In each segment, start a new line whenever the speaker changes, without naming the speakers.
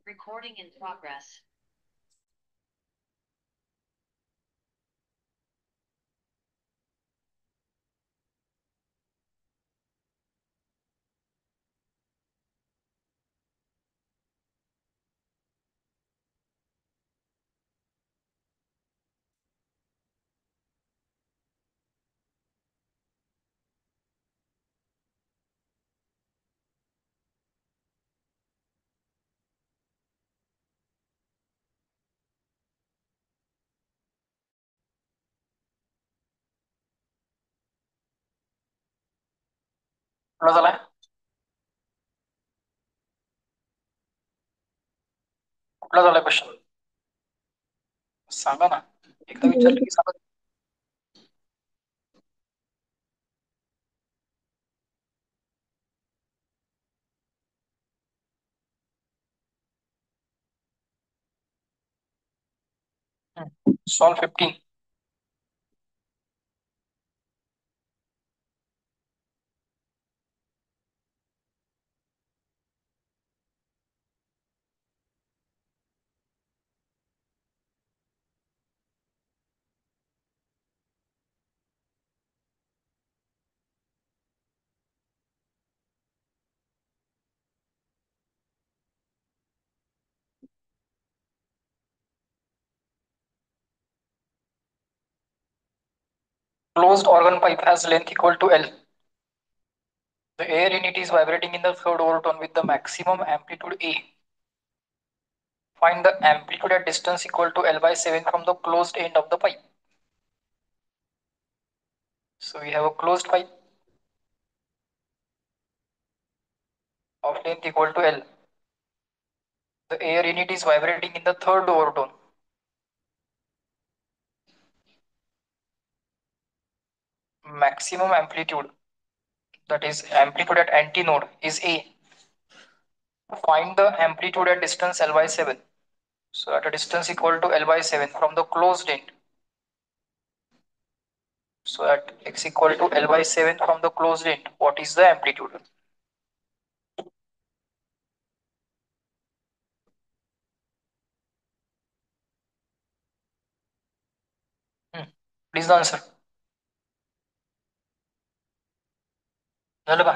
Recording in progress.
कुठला झालाय कुठला झालाय क्वेश्चन सांगा ना. एकदा विचारलं की सांगा. Solve 15. Closed organ pipe has length equal to L. The air in it is vibrating in the third overtone with the maximum amplitude A. Find the amplitude at distance equal to L by 7 from the closed end of the pipe. So we have a closed pipe of length equal to L. The air in it is vibrating in the third overtone. Maximum amplitude, that is amplitude at antinode, is A. Find the amplitude at distance L by 7. So at a distance equal to L by 7 from the closed end. So at x equal to L by 7 from the closed end, what is the amplitude? Please the answer. झालं का?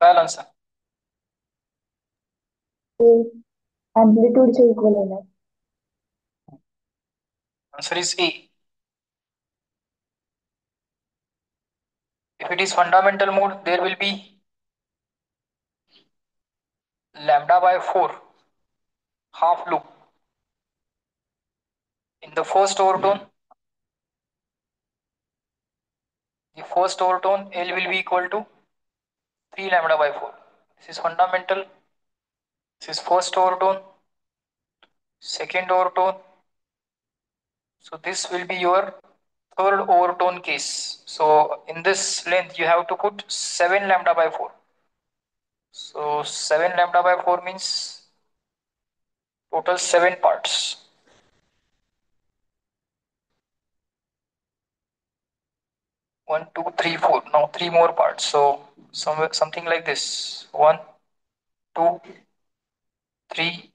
काय answer?
Amplitude से equal होना है।
Answer is A. If it is fundamental mode, there will be lambda by 4 half loop. In the first overtone, the first overtone L will be equal to 3 lambda by 4. This is fundamental. This is first overtone, second overtone. So this will be your third overtone case. So in this length, you have to put 7 lambda by 4. So 7 lambda by 4 means total 7 parts. 1, 2, 3, 4. Now 3 more parts. So something like this. 1, 2, 3,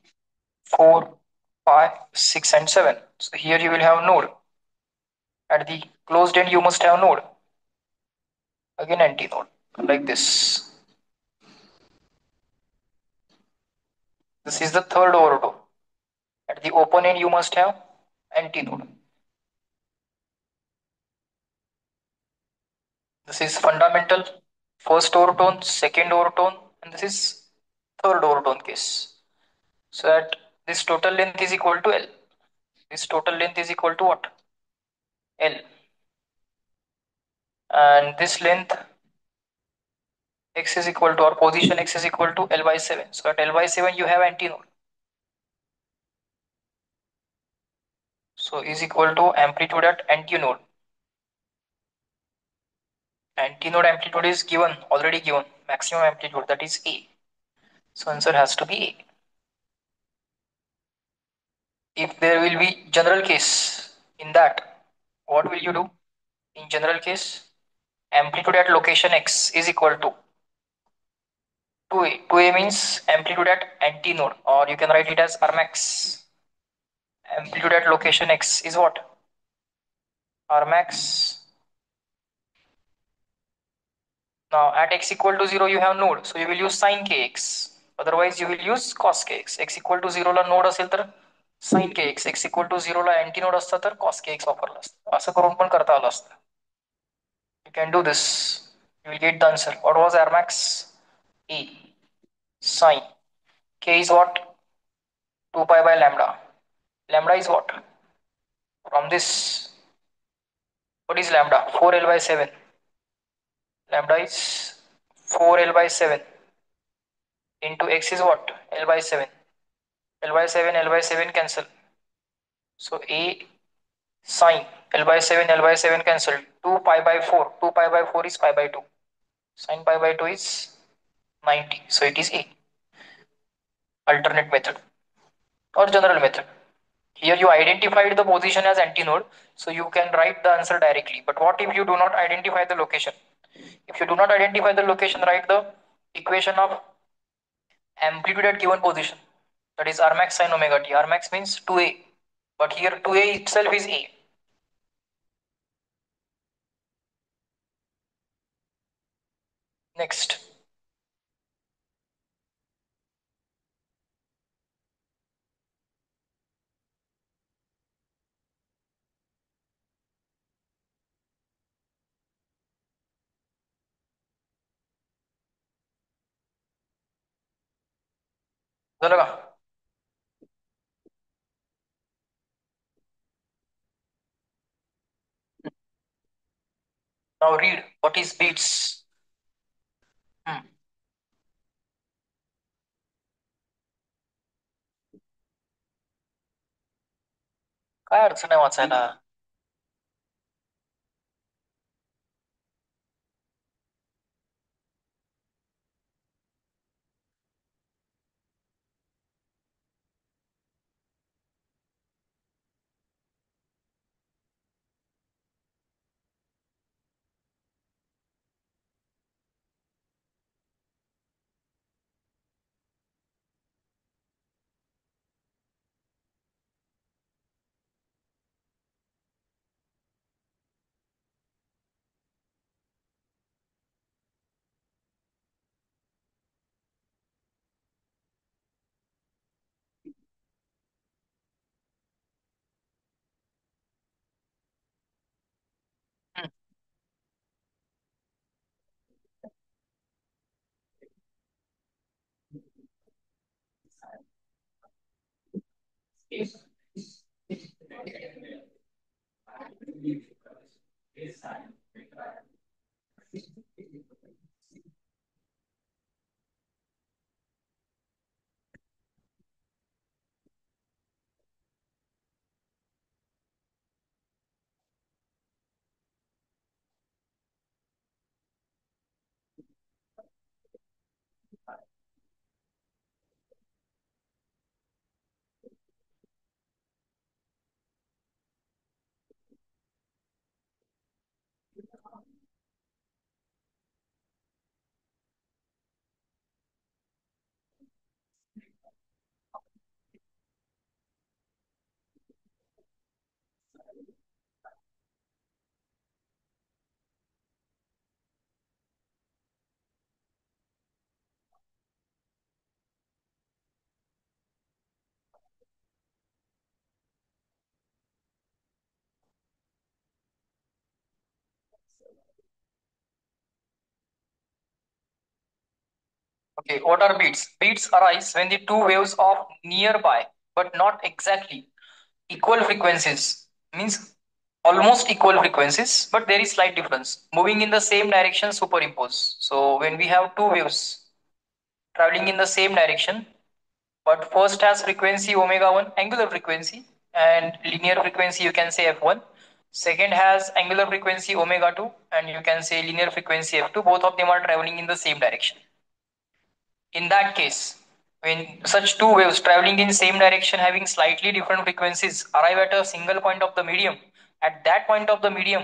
4, 5, 6, and 7. So here you will have node. At the closed end, you must have node. again antinode, like this. This is the third overtone. At the open end, you must have antinode. This is fundamental, first overtone, second overtone, and this is third overtone case. So that this total length is equal to L. This total length is equal to what? L. And this length x is equal to, or position x is equal to L by 7. So at L by 7 you have antinode. So is equal to amplitude at antinode. Antinode amplitude is given, already given, maximum amplitude, that is A. So answer has to be A. If there will be general case in that, what will you do? In general case, amplitude at location x is equal to 2A. 2A means amplitude at antinode, or you can write it as Armax. Amplitude at location x is what? Armax. Now at x equal to 0 you have node, so you will use sin kx. Otherwise you will use cos kx. X equal to 0 ला node असेल तर sin kx. X equal to 0 ला antinode असता तर cos kx वापरला असता. असं करून पण करता आलं असतं. You can do this. You will get the answer. What was Armax? E. Sin. K is what? 2 pi by lambda. Lambda is what? From this, what is lambda? 4L by 7. Lambda is 4L by 7 into x is what? L by 7. L by 7, L by 7 cancel. So A sine L by 7 cancel. 2 pi by 4. 2 pi by 4 is pi by 2. Sine pi by 2 is 90. So it is A. Alternate method or general method. Here you identified the position as antinode, so you can write the answer directly. But what if you do not identify the location? If you do not identify the location, write the equation of amplitude at given position. That is Rmax sin omega t. Rmax means 2A. But here 2A itself is A. Next. झालं का? Now read what is beats. Hmm. काय अडचण आहे वाचायला? Hmm. Okay, what are beats? Beats arise when the two waves of nearby but not exactly equal frequencies, means almost equal frequencies, but there is slight difference, moving in the same direction superimpose. So when we have two waves traveling in the same direction, but first has frequency omega 1, angular frequency, and linear frequency, you can say f1. Second has angular frequency omega 2, and you can say linear frequency f2. Both of them are traveling in the same direction. In that case, when such two waves traveling in same direction having slightly different frequencies arrive at a single point of the medium, at that point of the medium,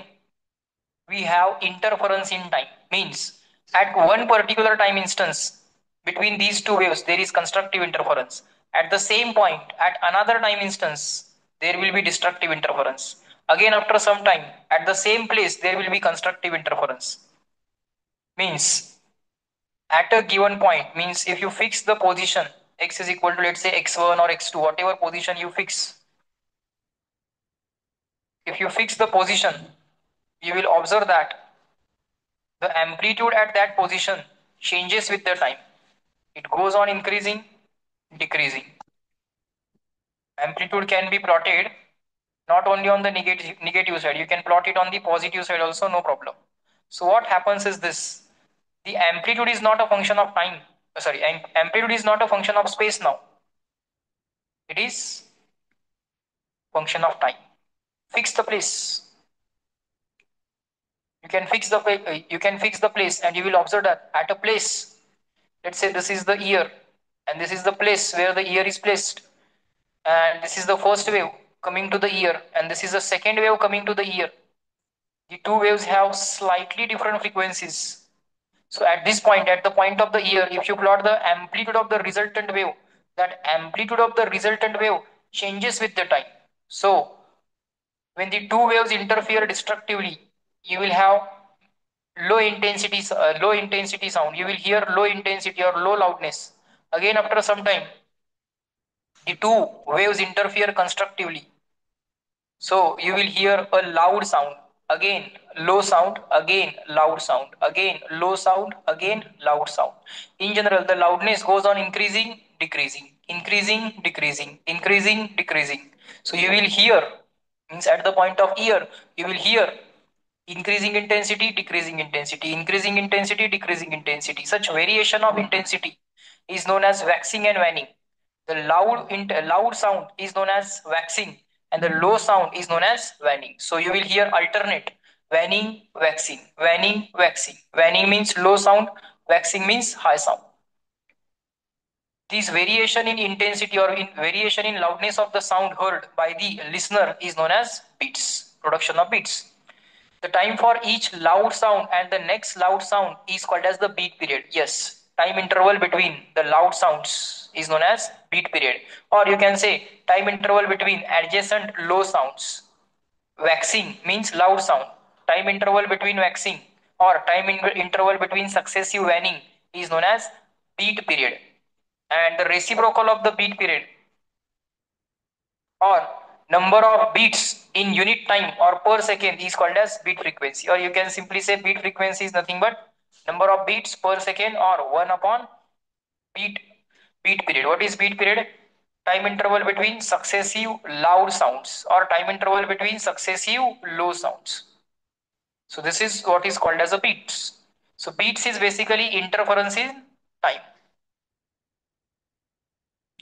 we have interference in time. Means at one particular time instance between these two waves, there is constructive interference. At the same point, at another time instance, there will be destructive interference. Again, after some time, at the same place, there will be constructive interference. Means at a given point, means if you fix the position x is equal to, let's say, x1 or x2, whatever position you fix, if you fix the position, you will observe that the amplitude at that position changes with the time. It goes on increasing, decreasing. Amplitude can be plotted not only on the negative side, you can plot it on the positive side also, no problem. So what happens is this: the amplitude is not a function of time. Sorry, amplitude is not a function of space now. It is function of time. Fix the place. You can fix the place, and you will observe that at a place. Let's say this is the ear, and this is the place where the ear is placed, and this is the first wave coming to the ear, and this is the second wave coming to the ear. The two waves have slightly different frequencies. So at this point, at the point of the ear, if you plot the amplitude of the resultant wave, that amplitude of the resultant wave changes with the time. So when the two waves interfere destructively, you will have low intensity sound. You will hear low intensity or low loudness. Again, after some time, the two waves interfere constructively. So you will hear a loud sound, again low sound, again loud sound, again low sound, again loud sound. In general, the loudness goes on increasing, decreasing, increasing, decreasing, increasing, decreasing. So you will hear, means at the point of ear, you will hear increasing intensity, decreasing intensity, increasing intensity, decreasing intensity. Such variation of intensity is known as waxing and waning. The loud sound is known as waxing, and the low sound is known as waning. So you will hear alternate waning, waxing, waning, waxing. Waning means low sound, waxing means high sound. This variation in intensity or in variation in loudness of the sound heard by the listener is known as beats, production of beats. The time for each loud sound and the next loud sound is called as the beat period. Yes, time interval between the loud sounds is known as beat period. Or you can say time interval between adjacent low sounds. Waxing means loud sound. Time interval between waxing or interval between successive waning is known as beat period. And the reciprocal of the beat period, or number of beats in unit time or per second, is called as beat frequency. Or you can simply say beat frequency is nothing but number of beats per second, or 1 upon beat beat period. What is beat period? Time interval between successive loud sounds or time interval between successive low sounds. So this is what is called as a beats. So beats is basically interference in time,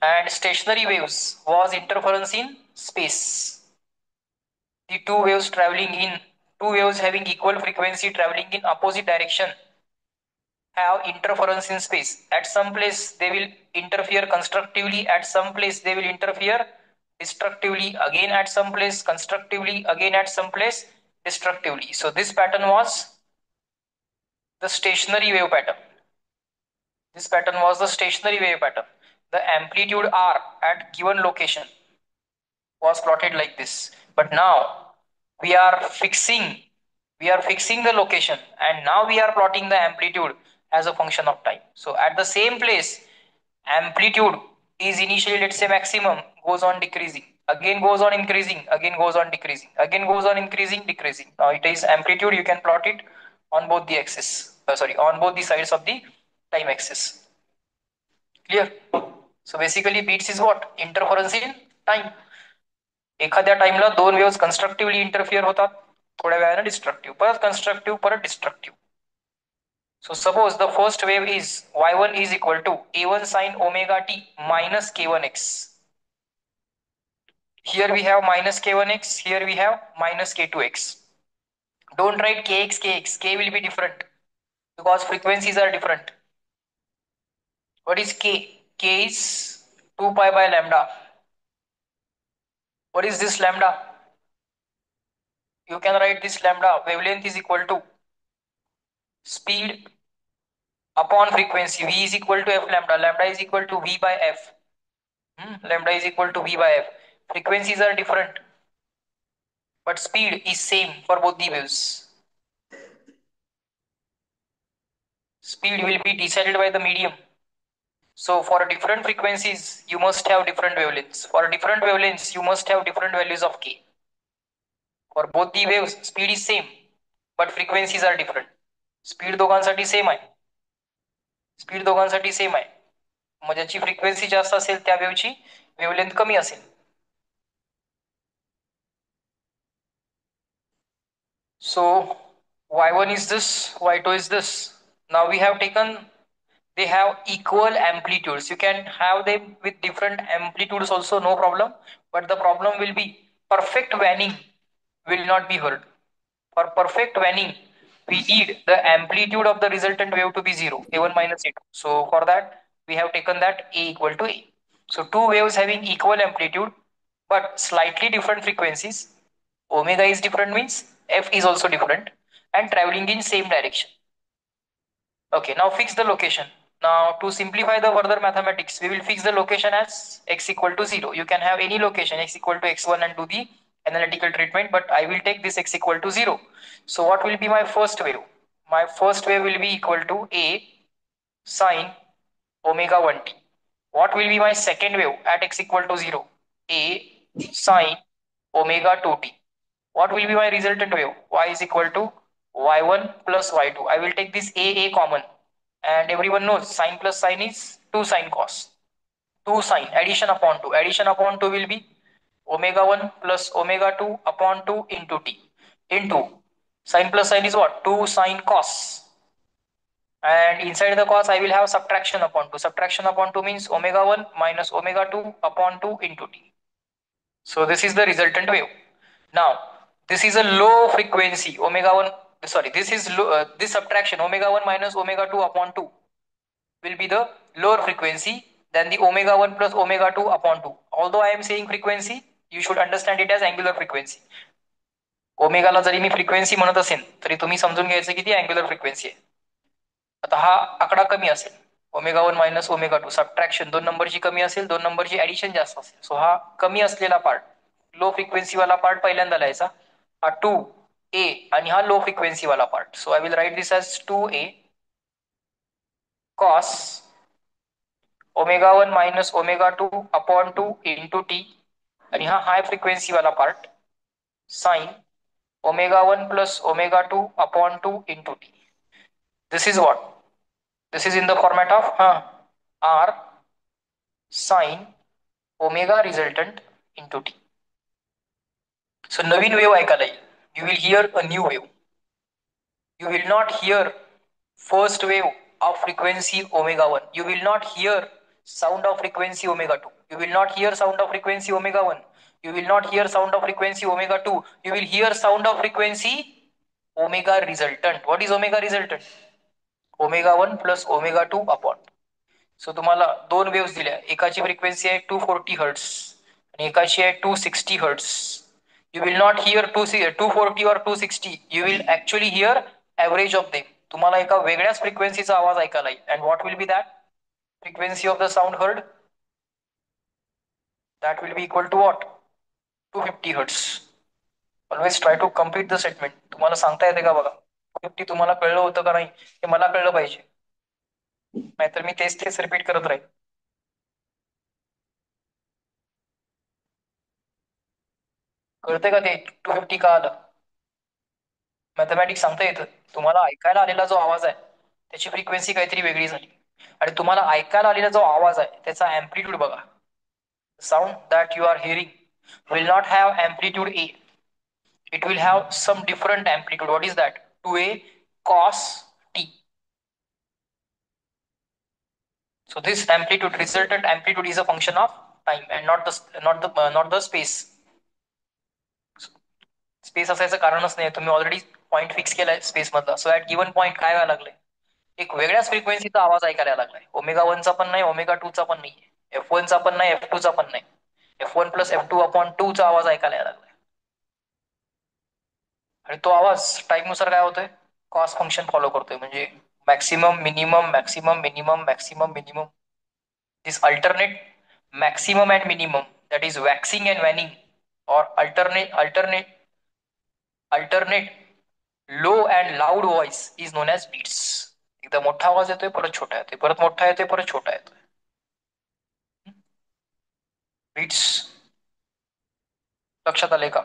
and stationary waves was interference in space. The two waves having equal frequency traveling in opposite direction have interference in space. At some place they will interfere constructively, at some place they will interfere destructively, again at some place constructively, again at some place destructively. So this pattern was the stationary wave pattern. This pattern was the stationary wave pattern. The amplitude R at given location was plotted like this. But now we are fixing the location, and now we are plotting the amplitude as a function of time. So at the same place, amplitude is initially, let's say, maximum, goes on decreasing. again goes on increasing, again goes on decreasing, again goes on increasing, decreasing. Now it is amplitude, you can plot it on both the axis, on both the sides of the time axis. Clear? So basically beats is what? Interference in time. एखाद्या टाइमला दोन waves कन्स्ट्रक्टिव्हली interfere होतात, थोड्या वेळाने destructive, परत constructive, परत destructive. So suppose the first wave is y1 is equal to a1 sin omega t minus k1x. Here we have minus k1x, here we have minus k2x. Don't write kx, kx. K will be different because frequencies are different. What is k? K is 2 pi by lambda. What is this lambda? You can write this lambda. Wavelength is equal to speed upon frequency. V is equal to f lambda. Lambda is equal to V by f. Lambda is equal to V by f. Frequencies are different, but speed is same for both the waves. Speed will be decided by the medium. So for different frequencies, you must have different wavelengths. For different wavelengths, you must have different values of k. For both the waves, speed is same, but frequencies are different. Speed दोघांसाठी same आहे. Speed दोघांसाठी same आहे. मग ज्याची frequency जास्त असेल त्या वेव्हची wavelength कमी असेल. So y1 is this, y2 is this. Now we have taken, they have equal amplitudes. You can have them with different amplitudes also, no problem. But the problem will be perfect vanning will not be heard. For perfect vanning, we need the amplitude of the resultant wave to be zero, a1 minus a2. So for that, we have taken that a equal to a. So two waves having equal amplitude but slightly different frequencies. Omega is different means f is also different and traveling in same direction. Okay, now fix the location. Now to simplify the further mathematics, we will fix the location as x equal to 0. You can have any location x equal to x1 and do the analytical treatment, but I will take this x equal to 0. So what will be my first wave? My first wave will be equal to a sine omega 1t. What will be my second wave at x equal to 0? A sine omega 2t. What will be my resultant wave? Y is equal to y1 plus y2. I will take this a common, and everyone knows sine plus sine is 2 sine cos. 2 sine addition upon 2. Addition upon 2 will be omega 1 plus omega 2 upon 2 into t. Into sine plus sine is what? 2 sine cos. And inside the cos I will have subtraction upon 2. Subtraction upon 2 means omega 1 minus omega 2 upon 2 into t. So this is the resultant wave. Now this is a low frequency omega 1, sorry, this is low, this subtraction omega 1 minus omega 2 upon 2 will be the lower frequency than the omega 1 plus omega 2 upon 2. Although I am saying frequency, you should understand it as angular frequency. ओमेगाला जरी मी frequency म्हणत असेल तरी तुम्ही समजून घ्यायचं की ती angular frequency आहे. आता हा आकडा कमी असेल, ओमेगा 1 मायनस ओमेगा 2 सबट्रॅक्शन 2 नंबरची कमी असेल, 2 नंबरची ऍडिशन जास्त असेल. सो हा कमी असलेला पार्ट, लो फ्रिक्वेन्सी वाला पार्ट पहिल्यांदा लिहायचा, हा 2a, आणि हा लो फ्रिक्वेन्सी वाला part. So I will write this as 2a cos omega 1 minus omega 2 upon 2 into t, आणि हा हाय फ्रिक्वेन्सी वाला part sine omega 1 plus omega 2 upon 2 into t. This is what? This is in the format of r sine omega resultant into t. So Naveen wave ऐकायला येईल. You will hear a new wave. You will not hear first wave of frequency omega 1. You will not hear sound of frequency omega 2. You will not hear sound of frequency omega 1. You will not hear sound of frequency omega 2. You will hear sound of frequency omega resultant. What is omega resultant? Omega 1 plus omega 2 upon. So तुम्हाला दोन waves दिल्या, एकाची frequency आहे 240 hertz आणि एकाची आहे 260 hertz. You will not hear 240 और 260. You will actually hear average of them. तुम्हाला एका वेगळ्याच फ्रिक्वेन्सीचा आवाज ऐकायला येईल. And what will be that frequency of the sound heard? That will be equal to what? 250 hertz. Always try to complete the statement. तुम्हाला सांगता येते का बघा, 50 तुम्हाला कळलं होतं का नाही हे मला कळलं पाहिजे, नाहीतर मी तेच तेच रिपीट करत राहील. कळतंय का ते 250 का आलं? मॅथमॅटिक्स सांगता येतं. तुम्हाला ऐकायला आलेला जो आवाज आहे त्याची फ्रिक्वेन्सी काहीतरी वेगळी झाली, आणि तुम्हाला ऐकायला आलेला जो आवाज आहे त्याचा अँप्लिट्यूड बघा. Sound that you are hearing will not have amplitude A, it will have some different amplitude. What is that? 2a cos t. So this amplitude, resultant amplitude, is a function of time and not the space. Space असायचं कारणच नाही, तुम्ही already point fix केलाय space मधला. So at given point काय व्हायला लागलंय, एक वेगळ्याच फ्रिक्वेन्सीचा आवाज ऐकायला लागलाय. ओमेगा 1 चा पण नाही, ओमेगा 2 चा पण नाही, F1 चा पण नाही, F2 चा पण नाही, F1 + F2/2 चा आवाज ऐकायला यायला लागलाय. आणि तो आवाज टाइम नुसार काय होतोय, कॉस फंक्शन फॉलो करतोय. म्हणजे maximum minimum, maximum minimum, maximum minimum. This alternate maximum and minimum, that is waxing and waning, और alternate low and loud voice is known as beats. एकदा मोठा आवाज येतोय, परत छोटा येतोय, परत मोठा येतोय, परत छोटा येतोय. बीट्स लक्षात आले का?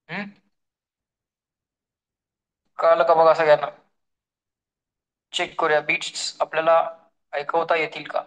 हम्म, कळालं का बघा सगळ्यांना? चेक करूया बीट्स आपल्याला ऐकवता येतील का.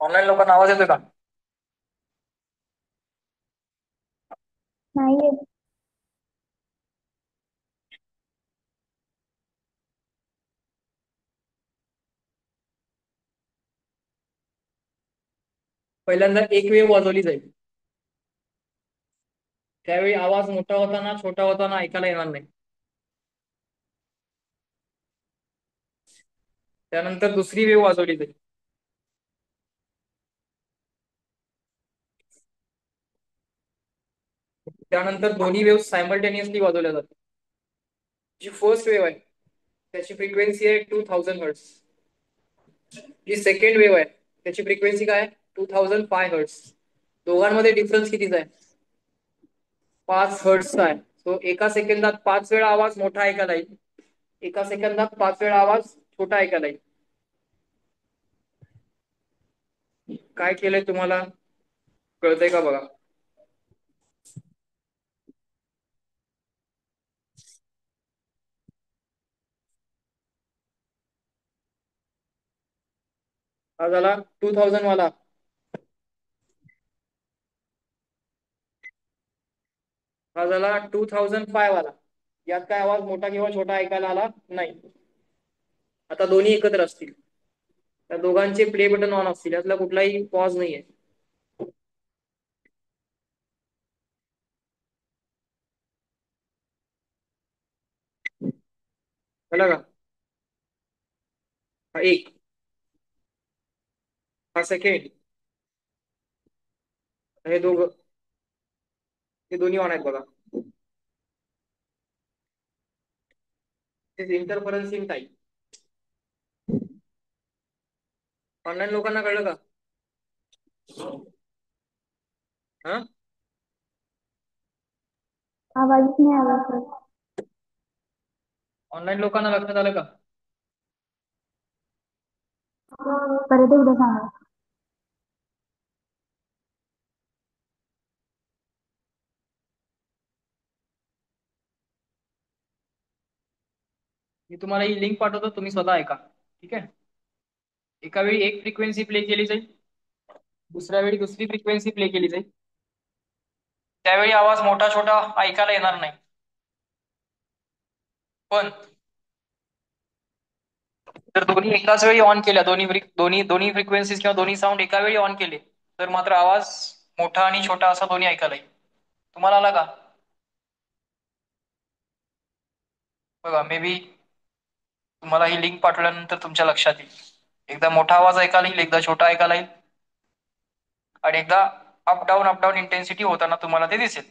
ऑनलाईन लोकांना आवाज येतोय का?
नाही येत.
पहिल्यांदा एक वेव वाजवली जाईल. त्यावेळी आवाज मोठा होताना छोटा होताना ऐकायला येणार नाही. त्यानंतर दुसरी वेव वाजवली जाईल. त्यानंतर दोन्ही वेव्ह सायमल्टेनियसली वाजवल्या जातात. जी फर्स्ट वेव्ह आहे त्याची फ्रिक्वेन्सी आहे 2000 हर्ट्स. जी सेकंड वेव्ह आहे त्याची फ्रिक्वेन्सी काय आहे? 2005 हर्ट्स. दोघांमध्ये डिफरन्स कितीचा आहे? 5 हर्ट्सचा आहे. सो एका सेकंदात 5 वेळा आवाज मोठा ऐकायला येईल, एका सेकंदात 5 वेळा आवाज छोटा ऐकायला येईल. काय केलंय तुम्हाला कळतंय का बघा. हा झाला 2000 वाला. हा झाला 2005 वाला. यात काय आवाज मोठा किंवा छोटा ऐकायला आला नाही. आता दोन्ही एकत्र असतील, त्या दोघांचे प्ले बटन ऑन असतील, यातला कुठलाही पॉज नाहीये. कळलं का? हा एक, हा सेकंड, हे दोघं, हे दोन्ही ऑन आहेत बघा. Interference in time. ऑनलाईन लोकांना कळलं का? हा,
आवाजच नाही आला सर.
ऑनलाईन लोकांना लक्षात आलं का?
परत एकदा सांगा.
मी तुम्हाला ही लिंक पाठवतो, तुम्ही स्वतः ऐका. ठीक आहे. एका वेळी एक फ्रिक्वेन्सी प्ले केली जाईल, दुसऱ्या वेळी दुसरी फ्रिक्वेन्सी प्ले केली जाईल. त्यावेळी आवाज मोठा छोटा ऐकायला येणार नाही. पण जर दोन्ही एकाच वेळी ऑन केल्या, दोन्ही फ्रिक्वेन्सीज किंवा दोन्ही साऊंड एका वेळी ऑन केले, तर मात्र आवाज मोठा आणि छोटा असा दोन्ही ऐकायला येईल. तुम्हाला आला का? बघा, मे बी तुम्हाला ही लिंक पाठवल्यानंतर तुमच्या लक्षात येईल. एकदा मोठा आवाज ऐकायला येईल, एकदा छोटा ऐकायला येईल, आणि एकदा अप डाऊन इंटेन्सिटी होताना तुम्हाला ते दिसेल.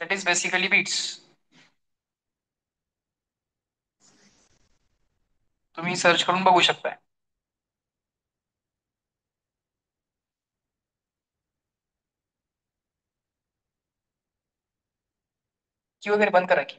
That is basically beats. तुम्ही सर्च करून बघू शकताय. की वगैरे बंद करा की.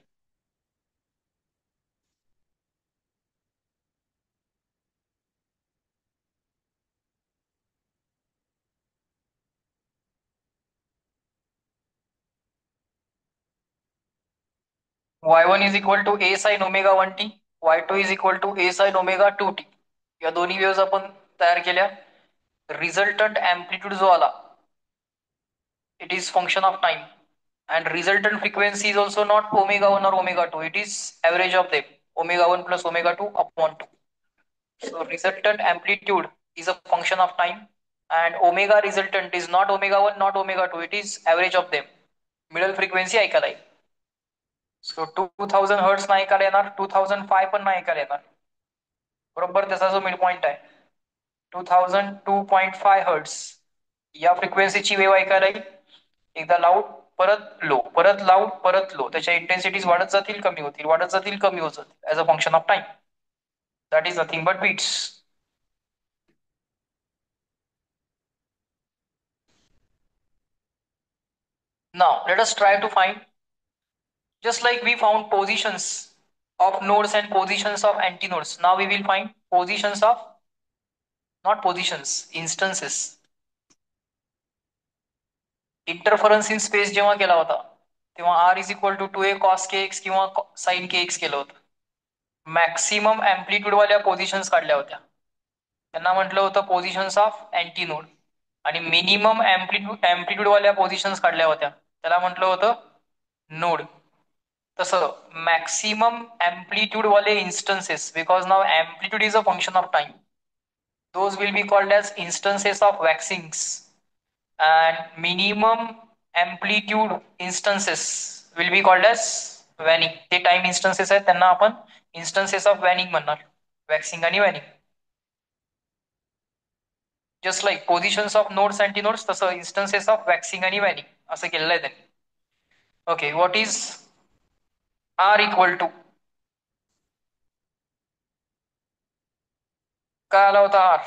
y1 is equal to A sine omega 1t, y2 is equal to A sine omega 2t. या दोन्ही वेव्स आपण तयार केल्या. रिझल्टंट अँप्लिट्यूड जो आला, it is function of time, and resultant frequency is also not omega 1 or omega 2, it is average of them, omega 1 plus omega 2 upon 2. So resultant amplitude is a function of time, and omega resultant is not omega 1 not omega 2, it is average of them. Middle frequency ऐकायला येईल. So 2000 hertz नाही ऐकायला येणार, 2005 पण नाही ऐकायला येणार. बरोबर त्याचा जो मिड पॉइंट आहे 2002.5 हर्ट्स, या फ्रिक्वेन्सीची वेव्ह ऐकायला येईल. एकदा लाऊड, परत लो, परत लाऊड, परत लो. त्याच्या इंटेन्सिटीज वाढत जातील, कमी होतील, वाढत जातील, कमी होत जातील, as a function of time. That is nothing but beats. Now let us try to find, just like we found positions of nodes and positions of antinodes, now we will find positions of, not positions, instances. Interference in space जेव्हा केला होता, तेव्हा R is equal to 2a cos kx किंवा sin kx केलं होतं. Maximum amplitude वाल्या positions काढल्या होत्या. त्यांना म्हटलं होतं पोझिशन्स ऑफ अँटीनोड. आणि मिनिमम अँप्लिट्यूड वाल्या पोझिशन्स काढल्या होत्या, त्याला म्हटलं होतं नोड. तसं मॅक्सिमम अँप्लिट्यूड वाले instances, because now amplitude is a function of time, those will be called as instances of waxings, and minimum amplitude instances will be called as waning. ते time instances आहेत, त्यांना आपण instances of waning म्हणणार, waxing आणि waning. Just like positions of nodes anti nodes, तसं instances of waxing आणि waning असं केलेलं आहे त्यांनी. Okay, what is R equal to, काय आला होता आर?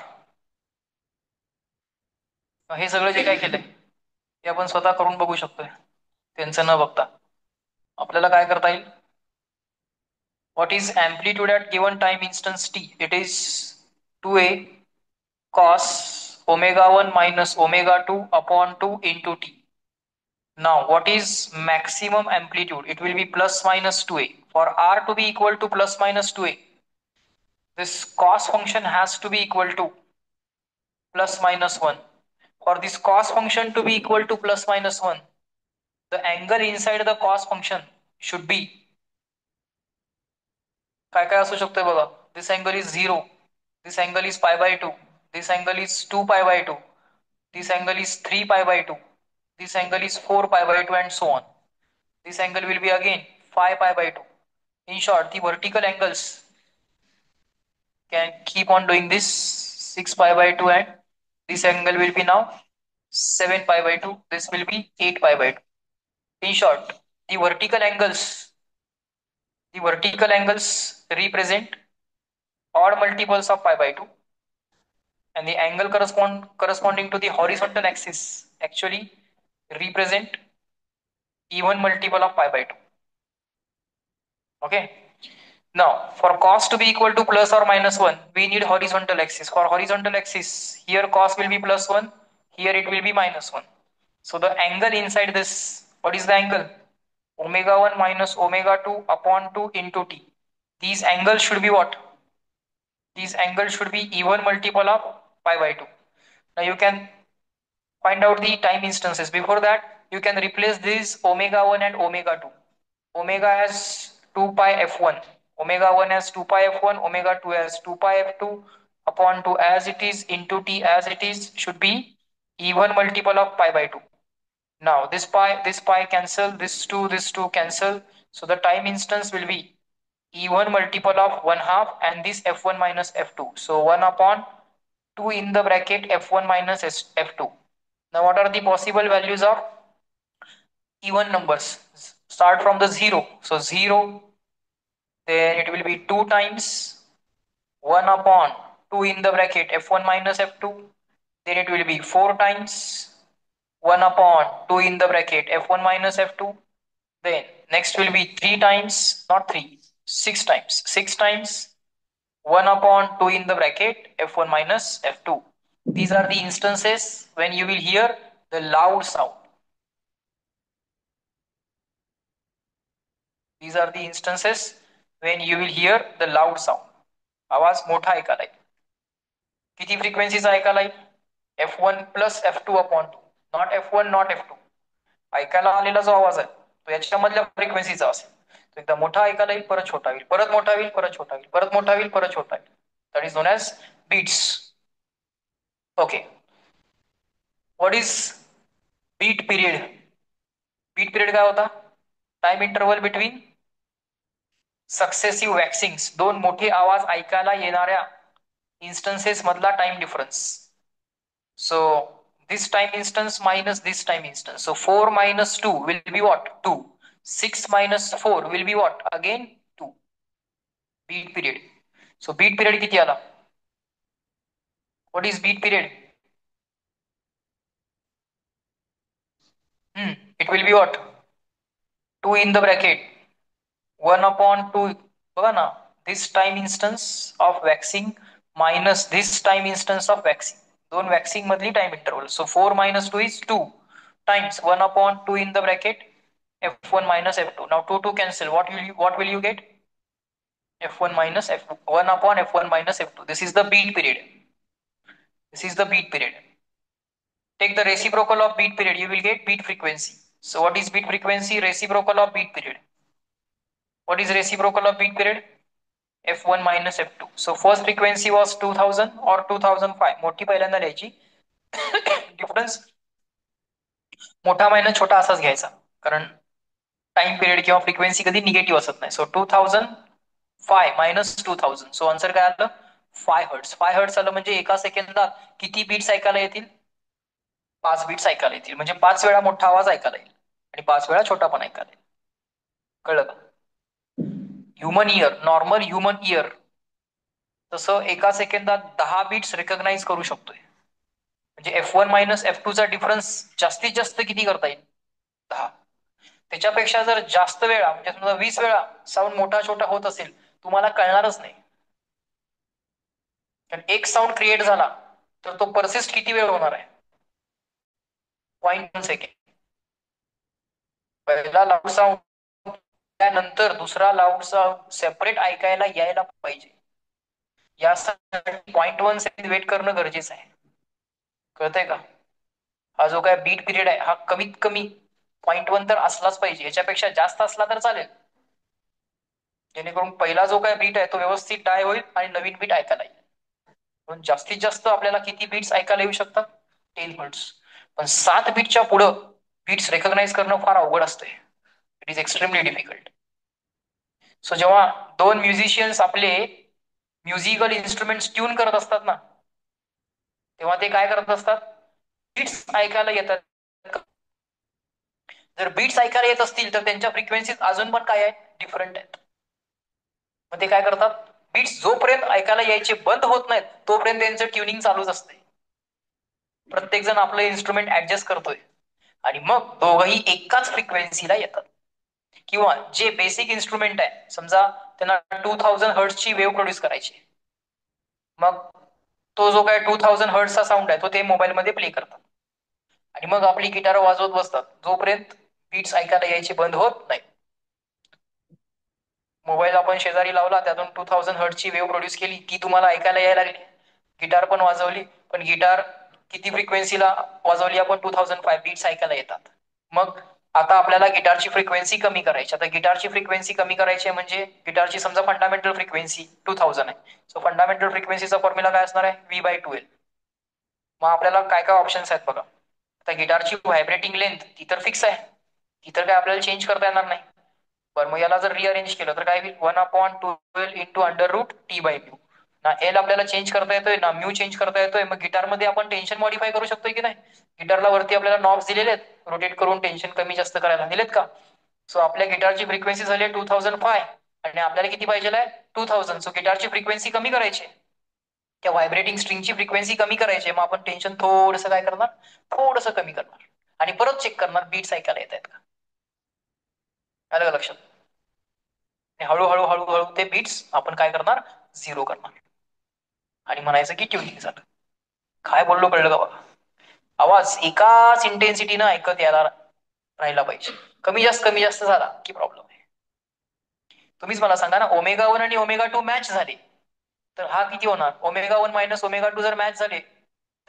हे सगळं जे काय केलंय ते आपण स्वतः करून बघू शकतोय, त्यांचं न बघता. आपल्याला काय करता येईल? What is amplitude at given time instance t? It is 2a cos omega 1 minus omega 2 upon 2 into t. Now, what is maximum amplitude? It will be plus minus 2a. For r to be equal to plus minus 2a, this cos function has to be equal to plus minus 1. For this cos function to be equal to plus minus 1, the angle inside the cos function should be काय काय असू शकतोय बघा. This angle is 0, this angle is pi by 2, this angle is 2 pi by 2, this angle is 3 पाय by 2, this angle is 4 पाय by 2 and so on. This angle will be again 5 pi by 2. In short, the vertical angles can keep on doing this 6 pi by 2, and this angle will be now 7 pi by 2. This will be 8 pi by 2. In short, the vertical angles represent odd multiples of pi by 2, and the angle corresponding to the horizontal axis actually represent even multiple of pi by 2. Okay. Now, for cos to be equal to plus or minus 1, we need horizontal axis. For horizontal axis, here cos will be plus 1, here it will be minus 1. So the angle inside this, what is the angle? Omega 1 minus omega 2 upon 2 into t. These angles should be what? These angles should be even multiple of pi by 2. Now you can find out the time instances. Before that, you can replace this omega 1 and omega 2. Omega has 2 pi f1. Omega 1 has 2 pi f1. Omega 2 has 2 pi f2 upon 2 as it is into t as it is should be even multiple of pi by 2. Now this pi cancel, this 2 cancel. So the time instance will be even multiple of 1 half and this f1 minus f2. So 1 upon 2 in the bracket f1 minus f2. Now what are the possible values of even numbers? Start from the 0. So 0, then it will be 2 times 1 upon 2 in the bracket f1 minus f2. Then it will be 4 times 1 upon 2 in the bracket f1 minus f2. Then next will be 3 times, not 3, 6 times. 6 times 1 upon 2 in the bracket f1 minus f2. These are the instances when you will hear the loud sound. These are the instances when you will hear the loud sound. आवाज मोठा ऐकायला येईल. किती फ्रिक्वेन्सीचा ऐकायला येईल? f1 plus f2 upon 2, not f1 not f2. ऐकायला आलेला जो आवाज आहे तो याच्यामधल्या फ्रिक्वेन्सीचा असेल. तो एकदा मोठा ऐकायला येईल, परत छोटा होईल, परत मोठा होईल, परत छोटा होईल, परत मोठा होईल, परत छोटा होईल. That is known as beats. Okay, what is beat period? Beat period काय होता? Time interval between successive waxings, दोन मोठे आवाज ऐकायला येणाऱ्या इन्स्टन्सेस मधला time difference. So this time instance minus this time instance. So 4 minus 2 will be what? 2. 6 minus 4 will be what? Again 2. Beat period. So beat period किती आला? What is beat period? It will be what? 2 in the bracket 1 upon 2. बघा ना, this time instance of waxing minus this time instance of waxing. दोन waxing मधली time interval. So 4 minus 2 is 2 times 1 upon 2 in the bracket F1 minus F2. Now 2 cancel. What will you get? F1 minus F2. 1 upon F1 minus F2. This is the beat period. This is the beat period. Take the reciprocal of beat period. You will get beat frequency. So what is beat frequency? Reciprocal of beat period. What is reciprocal of beat period? F1 minus F2. So first frequency was 2000 or 2005. मोठी पहिल्यांदा लिहायची. Difference मोठा minus छोटा असाच घ्यायचा, कारण time period किंवा frequency कधी निगेटिव्ह असत नाही. So 2005 minus 2000. सो आन्सर काय आलं? 5 हर्ट्स. 5 हर्ट्स आलं म्हणजे एका सेकंदात किती बीट्स ऐकायला येतील? 5 बीट्स ऐकायला येतील. म्हणजे 5 वेळा मोठा आवाज ऐकायला येईल आणि 5 वेळा छोटा पण ऐकायला येईल. कळलं का? Human year, normal human year तसं एका सेकंदात 10 बीट्स रेकग्नाइज करू शकतोय. म्हणजे F1 मायनस F2 चा डिफरन्स जास्तीत जास्त किती करता येईल? 10. त्याच्यापेक्षा जर जास्त वेळा म्हणजे समजा 20 वेळा साऊंड मोठा छोटा होत असेल, तुम्हाला कळणारच नाही. कारण एक साऊंड क्रिएट झाला तर तो परसिस्ट किती वेळ होणार आहे? 0.1 सेकंड. पहिला लाऊड साऊंड त्यानंतर दुसरा लाऊड साऊंड सेपरेट ऐकायला यायला पाहिजे. यासाठी 0.1 सेकंड वेट करणं गरजेचं आहे. कळतंय का? हा जो काय बीट पिरियड आहे हा कमीत कमी 0.1 तर असलाच पाहिजे. याच्यापेक्षा जास्त असला तर चालेल, जेणेकरून पहिला जो काय बीट आहे तो व्यवस्थित डाय होईल आणि नवीन बीट ऐकायला येईल. म्हणून जास्तीत जास्त आपल्याला किती बीट्स ऐकायला येऊ शकतात? 10 हर्ट्स. पण 7 बीटच्या पुढं बीट्स रेकग्नाइज करणं फार अवघड असते. It is extremely difficult. So जेव्हा दोन म्युझिशियन्स आपले म्युझिकल इन्स्ट्रुमेंट्स ट्यून करत असतात ना, तेव्हा ते काय करत असतात? बीट्स ऐकायला येतात. जर बीट्स ऐकायला येत असतील तर त्यांच्या फ्रिक्वेन्सीज अजून पण काय आहेत? डिफरंट आहेत. मग ते काय करतात? बीट्स जोपर्यंत ऐकायला यायचे बंद होत नाहीत तोपर्यंत त्यांचं ट्युनिंग चालूच असते. प्रत्येक जण आपलं इन्स्ट्रुमेंट ऍडजस्ट करतोय आणि मग दोघंही एकाच फ्रिक्वेन्सीला येतात. किंवा जे बेसिक इन्स्ट्रुमेंट आहे, समजा त्यांना 2000 हर्ट्सची वेव्ह प्रोड्यूस करायची, मग तो जो काय 2000 हर्ट्सचा साऊंड आहे तो ते मोबाईलमध्ये प्ले करतात आणि मग आपली गिटार वाजवत बसतात जोपर्यंत बीट्स ऐकायला यायचे बंद होत नाही. मोबाईल आपण शेजारी लावला, त्यातून 2000 हर्ट्सची वेव्ह प्रोड्यूस केली, ती तुम्हाला ऐकायला यायला लागली. गिटार पण वाजवली, पण गिटार किती फ्रिक्वेन्सीला वाजवली आपण? 2005 बीट्स ऐकायला येतात. मग आता आपल्याला गिटारची फ्रिक्वेन्सी कमी करायची. आता गिटारची फ्रिक्वेन्सी कमी करायची म्हणजे गिटारची समजा फंडामेंटल फ्रिक्वेन्सी 2000 आहे. सो फंडामेंटल फ्रिक्वेन्सीचा फॉर्म्युला काय असणार आहे? V/2L. मग आपल्याला काय काय ऑप्शन्स आहेत बघा. आता गिटारची व्हायब्रेटिंग लेंथ ती तर फिक्स आहे, ती तर काय आपल्याला चेंज करता येणार नाही. बरं, मग याला जर रिअरेंज केलं तर काय होईल? 1/12 इंटू अंडर रूट T/म्यू. ना एल आपल्याला चेंज करता येतोय ना म्यू चेंज करता येतोय. मग गिटारमध्ये आपण टेन्शन मॉडिफाय करू शकतोय की नाही? गिटारला वरती आपल्याला नॉब्स दिलेले आहेत, रोटेट करून टेन्शन कमी जास्त करायला दिलेत का? सो आपल्या गिटारची फ्रिक्वेन्सी झाली आहे 2005 आणि आपल्याला किती पाहिजे आहे? 2000. सो गिटारची फ्रिक्वेन्सी कमी करायची, त्या व्हायब्रेटिंग स्ट्रिंगची फ्रिक्वेन्सी कमी करायची. मग आपण टेन्शन थोडंसं काय करणार? थोडंसं कमी करणार आणि परत चेक करणार बीट्स ऐकायला येत आहेत का. आलं का लक्षात? हळूहळू हळूहळू ते बीट्स आपण काय करणार? झिरो करणार आणि म्हणायचं की ट्युनिंग झालं. काय बोललो कळलं का बघा? आवाज एकाच इंटेन्सिटीनं ऐकत यायला राहिला पाहिजे. कमी जास्त झाला की प्रॉब्लेम आहे. तुम्हीच मला सांगा ना, ω1 आणि ω2 मॅच झाले तर हा किती होणार? ω1 मायनस ω2 जर मॅच झाले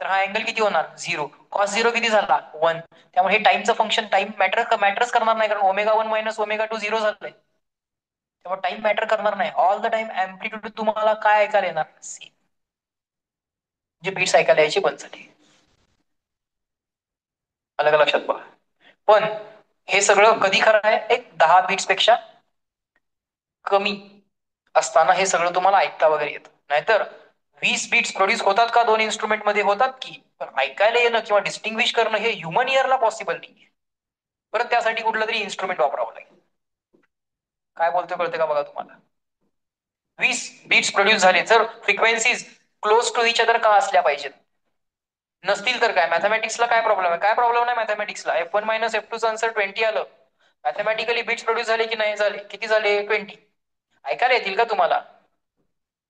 तर हा अँगल किती होणार? 0. कॉस 0 किती झाला? 1. त्यामुळे हे टाइमचं फंक्शन टाइम मॅटरच करणार नाही, कारण ω1 मायनस ω2 0 झालंय. त्यामुळे टाइम मॅटर करणार नाही. ऑल द टाइम अँप्लिट्यूड तुम्हाला काय ऐकायला येणार? सी. जे बीट्स ऐकायला यायची बंद झाली. अलग लक्षात बघा. पण हे सगळं कधी खरं आहे? एक 10 बीट्स पेक्षा कमी असताना हे सगळं तुम्हाला ऐकता वगैरे येतं. नाहीतर 20 बीट्स प्रोड्यूस होतात का दोन इन्स्ट्रुमेंट मध्ये? होतात की. पण ऐकायला येणं किंवा डिस्टिंग्विश करणं हे ह्युमन इयरला पॉसिबल नाही. परत त्यासाठी कुठलं तरी इन्स्ट्रुमेंट वापरावं लागेल. काय बोलतोय कळते का बघा तुम्हाला? 20 बीट्स प्रोड्यूस झाले तर frequencies close to each other का असल्या पाहिजेत? नसतील तर काय? मॅथमॅटिक्सला काय प्रॉब्लेम आहे? काय प्रॉब्लेम नाही मॅथमॅटिक्सला. F1 मायनस F2 चं आन्सर 20 आलं. मॅथमॅटिकली बीट्स प्रोड्यूस झाले की नाही झाले? किती झाले? 20. ऐकायला येतील का तुम्हाला?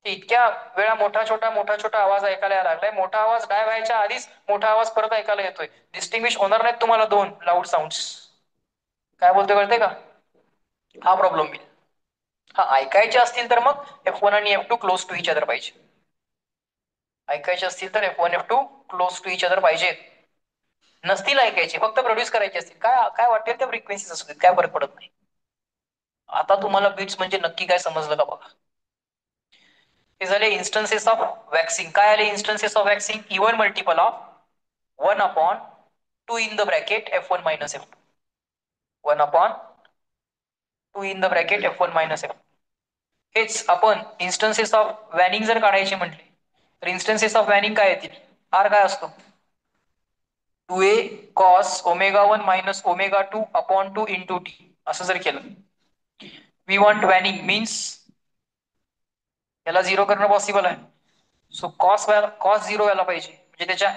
इतक्या वेळा मोठा छोटा आवाज ऐकायला यायला लागलाय. मोठा आवाज डाय व्हायच्या आधीच मोठा आवाज परत ऐकायला येतोय. डिस्टिंग्विश होणार नाहीत तुम्हाला दोन लाऊड साऊंड्स. काय बोलतोय कळतंय का? हा प्रॉब्लेम येईल. हा ऐकायचे असतील तर मग F1 आणि F2 close to each other पाहिजे. ऐकायचे असतील तर F1 F2 close to each other पाहिजेत. नसतील ऐकायचे, फक्त प्रोड्यूस करायचे असतील, काय काय वाटेल त्या फ्रिक्वेन्सीज असू देत, काय फरक पडत नाही. आता तुम्हाला बीट्स म्हणजे नक्की काय समजलं का बघा. हे झाले इन्स्टन्सेस ऑफ वॅक्सिंग. काय आले instances of waxing? Even multiple of 1/2 in the bracket F1 minus F2. 1/2 in the bracket F1 minus F2. हेच आपण इन्स्टन्सेस ऑफ वॅनिंग जर काढायचे म्हटले तर इन्स्टन्सेस ऑफ वॅनिंग काय येतील? आर काय असतो? 2a cos ω1 minus ω2 upon 2 into t. असं जर केलं, वी वॉन्ट वॅनिंग मीन्स याला झिरो करणं पॉसिबल आहे. सो कॉस झिरो व्हायला पाहिजे, म्हणजे त्याच्या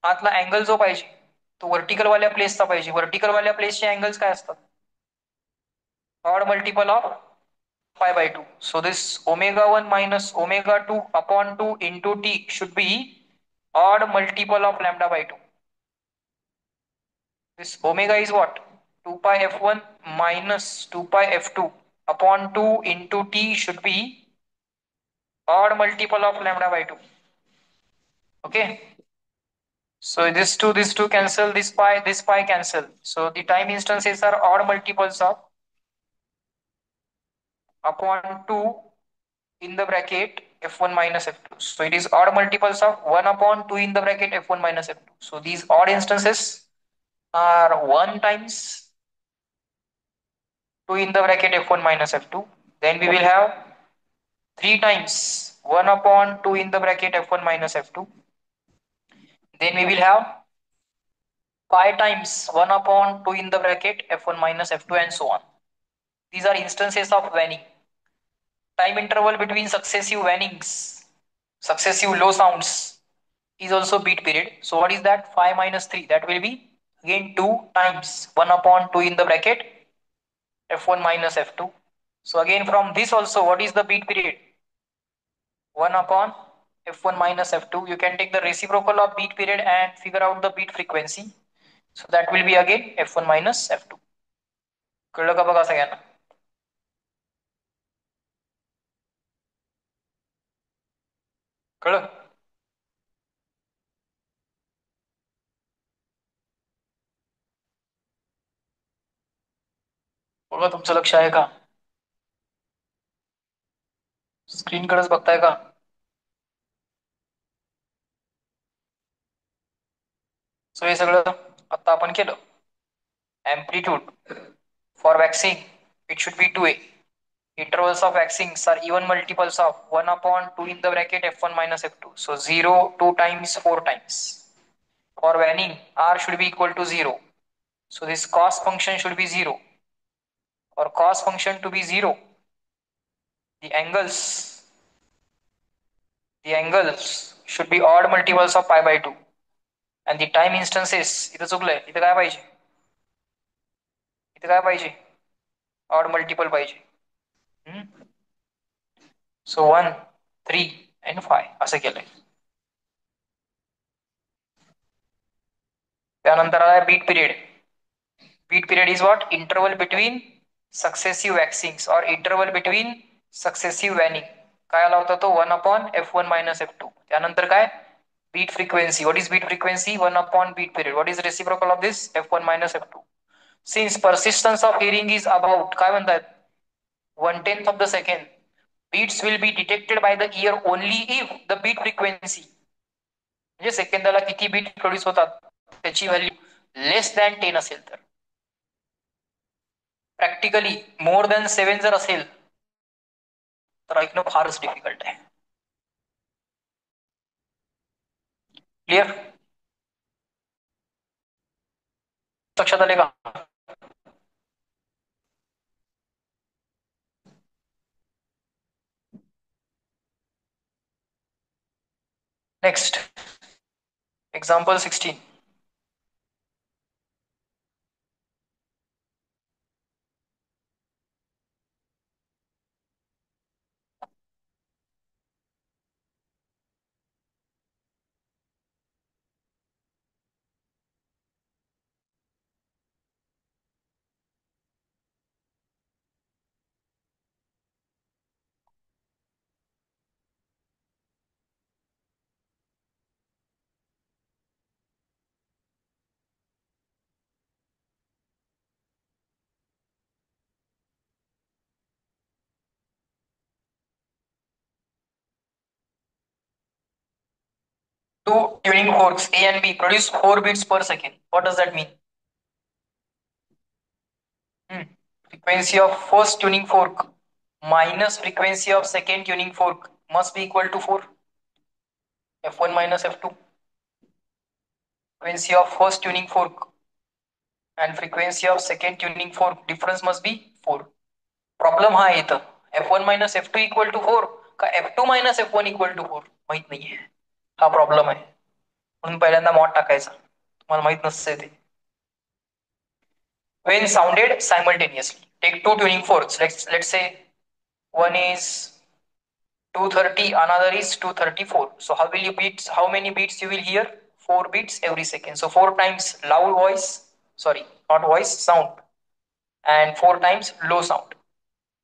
आतला अँगल जो पाहिजे तो व्हर्टिकल वाल्या प्लेसचा पाहिजे. व्हर्टिकल वाल्या प्लेसचे अँगल्स काय असतात? Odd multiple of π/2. So this ω1 minus ω2 upon 2 into t should be odd multiple of λ/2. This omega is what? 2 pi f1 minus 2 pi f2 upon 2 into t should be odd multiple of λ/2. Okay. So this two cancel, this pi cancel. So the time instances are odd multiples of upon 2 in the bracket f1 minus f2. So it is odd multiples of 1/2 in the bracket f1 minus f2. So these odd instances are 1 times 2 in the bracket f1 minus f2. Then we will have 3 times 1/2 in the bracket f1 minus f2. Then we will have 5 times 1/2 in the bracket f1 minus f2 and so on. These are instances of waning. Time interval between successive wanings, successive low sounds is also beat period. So what is that? 5 minus 3. That will be again 2 times 1/2 in the bracket f1 minus f2. So again from this also, what is the beat period? 1/f1 minus f2. You can take the reciprocal of beat period and figure out the beat frequency. So that will be again f1 minus f2. कळलं का बघा सगळ्यांना? कळलं? बघा तुमचं लक्ष आहे का? स्क्रीन कडेच बघताय का? सो हे सगळं आता आपण केलं. Amplitude for waxing it should be 2a. Intervals of waxings are even multiples of 1/2 in the bracket f1 minus f2. So 0, 2 times, 4 times. For waning, r should be equal to 0. So this cos function should be 0. For cos function to be 0, the angles should be odd multiples of π/2. And the time instances, इथं चुकलंय, इथं काय पाहिजे? इथं काय पाहिजे? Odd multiple पाहिजे. So 1, 3 and 5 असं केलंय. त्यानंतर आला beat period. Beat period is what? Interval between successive waxings or interval between successive waning. काय आला होता तो? 1/f1 minus f2. त्यानंतर काय? Beat frequency. What is beat frequency? 1/beat period. What is reciprocal of this? f1 minus f2. Since persistence of hearing is about काय म्हणतात? 1/10 of the second. Beats will be detected by the ear only if the beat frequency म्हणजे सेकंदाला किती bit produce होतात त्याची value लेस than 10 असेल तर. Practically more than 7 जर असेल तर ऐकणं फारच डिफिकल्ट आहे. क्लिअर? लक्षात आले का? Next example 16. Two tuning forks A and B produce 4 beats per second. What does that mean? Frequency of first tuning fork minus frequency of second tuning fork must be equal to 4. F1 minus F2. Frequency of first tuning fork and frequency of second tuning fork difference must be 4. Problem हा आहे इथं F1 minus F2 equal to 4 का F2 minus F1 equal to 4 माहित नाहीये. हा problem आहे. म्हणून पहिल्यांदा मॉड टाकायचा. तुम्हाला माहित नसते ते. When sounded simultaneously. Take two tuning forks. Let's say one is 230, another is 234. So how will you beats? How many beats you will hear? 4 beats every second. So 4 times loud voice, sorry, not voice, sound, and 4 times low sound.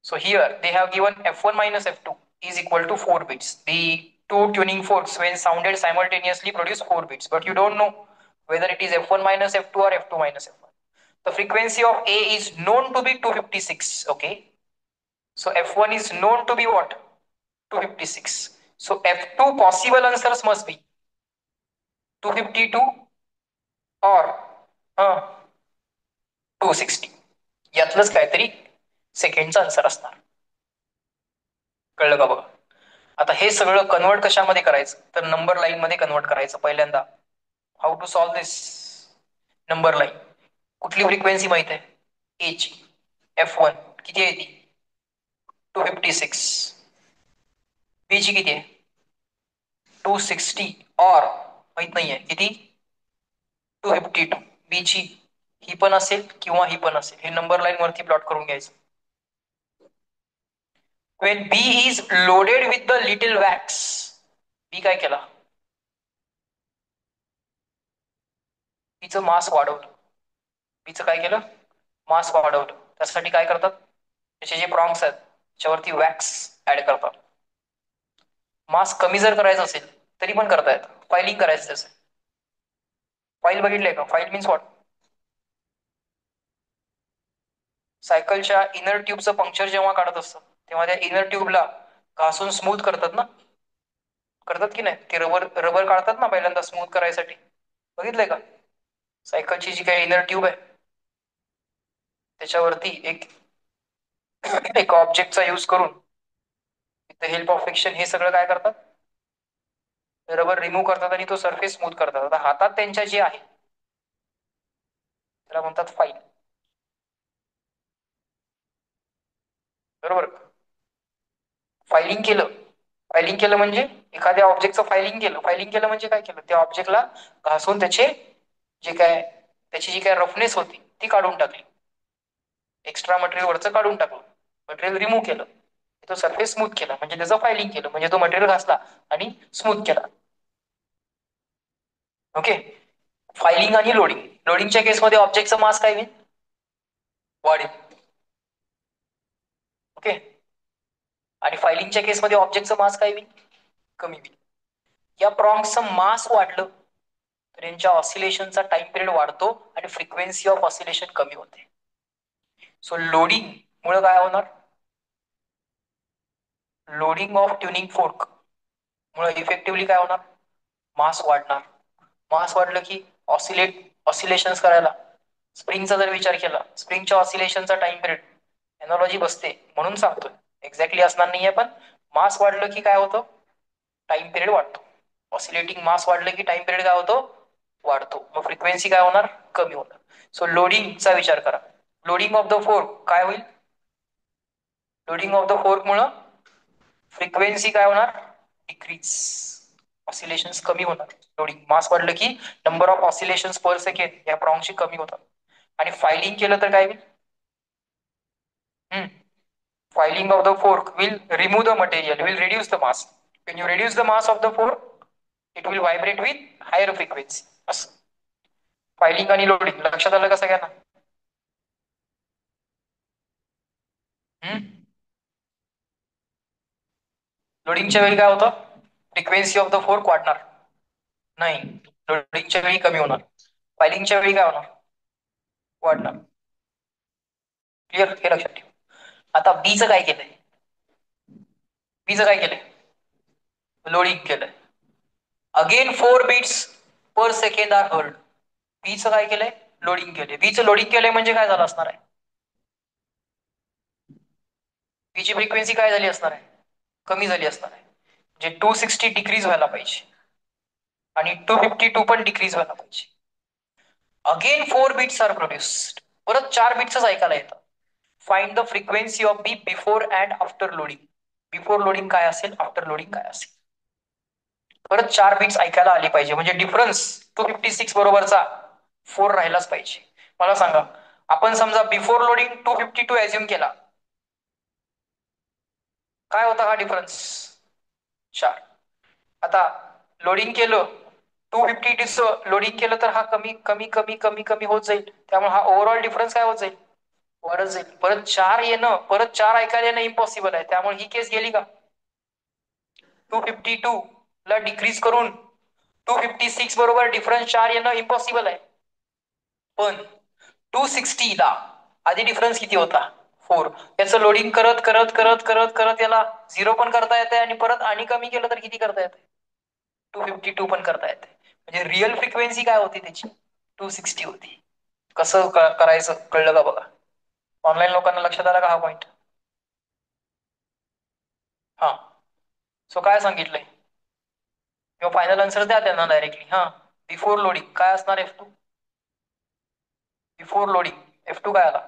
So here they have given F1 minus F2 is equal to 4 bits. The two tuning forks when sounded simultaneously produce 4 bits, but you don't know whether it is F1 minus F2 or F2 minus F1. The frequency of A is known to be 256. Okay. So F1 is known to be what? 256. So F2 possible answers must be 252 or 260. यातलंच काहीतरी सेकंडचा answer असणार. कळलं का बघा. आता हे सगळं convert कशामध्ये करायचं तर नंबर लाईन मध्ये कन्वर्ट करायचं. पहिल्यांदा how to solve this. Number line कुठली फ्रिक्वेन्सी माहित आहे ए ची. F1 किती आहे ती 256. बी ची किती आहे 260 और माहित नाहीये किती 252. बी ची ही पण असेल किंवा ही पण असेल. हे नंबर लाईन वरती प्लॉट करून घ्यायचं. When B is loaded with the little wax, B काय केला बीचं मास वाढवलं. बीचं काय केलं मास वाढवलं. त्यासाठी काय करतात त्याचे जे प्रॉम्प्ट्स आहेत त्याच्यावरती वॅक्स ऍड करतात. मास कमी जर करायचं असेल तरी पण करता येतं. फायलिंग करायचं त्याचं. फाईल बघितलंय का. File means what. सायकलच्या इनर ट्यूबचं पंक्चर जेव्हा काढत असतं तेव्हा त्या इनर ट्यूबला घासून स्मूथ करतात ना. करतात की नाही. ते रबर रबर काढतात ना पहिल्यांदा स्मूथ करायसाठी. बघितलंय का. सायकलची जी काही इनर ट्यूब आहे त्याच्यावरती एक ऑब्जेक्टचा यूज करून with the help of friction हे सगळं काय करतात रबर रिमूव्ह करतात आणि तो सरफेस स्मूथ करतात. आता हातात त्यांच्या जे आहे त्याला म्हणतात फाईल. बरोबर. फायलिंग केलं. फायलिंग केलं म्हणजे एखाद्या ऑब्जेक्टचं फायलिंग केलं. फायलिंग केलं म्हणजे काय केलं त्या ऑब्जेक्टला घासून त्याचे जे काय त्याची जी काय रफनेस होती ती काढून टाकली. एक्स्ट्रा मटेरियल वरचं काढून टाकलं. मटेरियल रिमूव्ह केलं. तो सरफेस स्मूथ केला म्हणजे त्याचं फायलिंग केलं म्हणजे तो मटेरियल घासला आणि स्मूथ केला. ओके. फायलिंग आणि लोडिंग. लोडिंगच्या केसमध्ये ऑब्जेक्टचं मास काय होईल वाढेल. ओके. आणि फायलिंगच्या केसमध्ये ऑब्जेक्टचं मास काय होईल कमी होईल. या प्रॉम्प्टचं मास वाढलं तर यांच्या ऑसिलेशनचा टाइम पिरियड वाढतो आणि फ्रिक्वेन्सी ऑफ ऑसिलेशन कमी होते. सो लोडिंग मुळे काय होणार लोडिंग ऑफ ट्युनिंग फोर्क मुळे इफेक्टिव्हली काय होणार मास वाढणार. मास वाढलं की ऑसिलेशन्स करायला स्प्रिंगचा जर विचार केला स्प्रिंगच्या ऑसिलेशनचा टाइम पिरियड एनॉलॉजी बसते म्हणून सांगतोय. एक्झॅक्टली असणार नाहीये पण मास वाढलं की काय होतं टाइम पिरियड वाढतो. ऑसिलेटिंग मास वाढलं की टाइम पिरियड काय होतो वाढतो. मग फ्रिक्वेन्सी काय होणार कमी होणार. सो लोडिंगचा विचार करा. लोडिंग ऑफ द फोर्क काय होईल लोडिंग ऑफ द फोर्क मुळे फ्रिक्वेन्सी काय होणार डिक्रीज. ऑसिलेशन्स कमी होणार. लोडिंग मास वाढलं की number of oscillations per second या प्रॉंगची कमी होतात. आणि फायलिंग केलं तर काय होईल filing of the fork will remove the material, will reduce the mass. When you reduce the mass of the fork, it will vibrate with higher frequency. असं filing आणि लोडिंग लक्षात आलं का सगळ्यांना. लोडिंगच्या वेळी काय होतं फ्रिक्वेन्सी ऑफ द फोर्क वाढणार नाही. लोडिंगच्या वेळी कमी होणार. फायलिंगच्या वेळी काय होणार वाढणार. क्लिअर हे लक्षात ठेव. आता बीचं काय केलंय बीचं काय केलंय लोडिंग केलंय. अगेन 4 beats per second आर हर्ड. बीचं काय केलंय? लोडिंग केलंय. बीचं लोडिंग केलंय म्हणजे काय झालं असणार आहे? बीची फ्रिक्वेन्सी काय झाली असणार आहे? कमी झाली असणार आहे. म्हणजे 260 डिक्रीज व्हायला पाहिजे आणि 252 पण डिक्रीज व्हायला पाहिजे. Again 4 beats are produced. परत 4 बिट्सच ऐकायला येतं. Find the frequency of B before and after loading. Before loading काय असेल, आफ्टर लोडिंग काय असेल. परत 4 बिट्स ऐकायला आली पाहिजे. म्हणजे डिफरन्स 256 बरोबरचा 4 राहिलाच पाहिजे. मला सांगा, आपण समजा बिफोर लोडिंग 252 ऍझ्युम केला, काय होता हा डिफरन्स? 4. आता लोडिंग केलं 252 लोडिंग केलं तर हा कमी कमी कमी कमी कमी होत जाईल. त्यामुळे हा ओव्हरऑल डिफरन्स काय होत जाईल? वाढत जाईल. परत 4 येणं, परत 4 ऐकायला येणं इम्पॉसिबल आहे. त्यामुळे ही केस गेली का? 252 ला डिक्रीज करून 256 बरोबर डिफरन्स 4 येणं इम्पॉसिबल आहे. पण 260 ला आधी डिफरन्स किती होता? 4. याचं लोडिंग करत करत करत करत करत याला 0 पण करता येते आणि परत आणि कमी केलं तर किती करता येते? 252 पण करता येते. म्हणजे रिअल फ्रिक्वेन्सी काय होती त्याची? 260 होती. कसं करायचं कळलं का बघा? ऑनलाईन लोकांना लक्षात आला का हा पॉइंट? हा. सो काय सांगितलंय? किंवा फायनल आन्सर द्या त्यांना डायरेक्टली. हा, बिफोर लोडिंग काय असणार? F2. बिफोर लोडिंग F2 काय आला?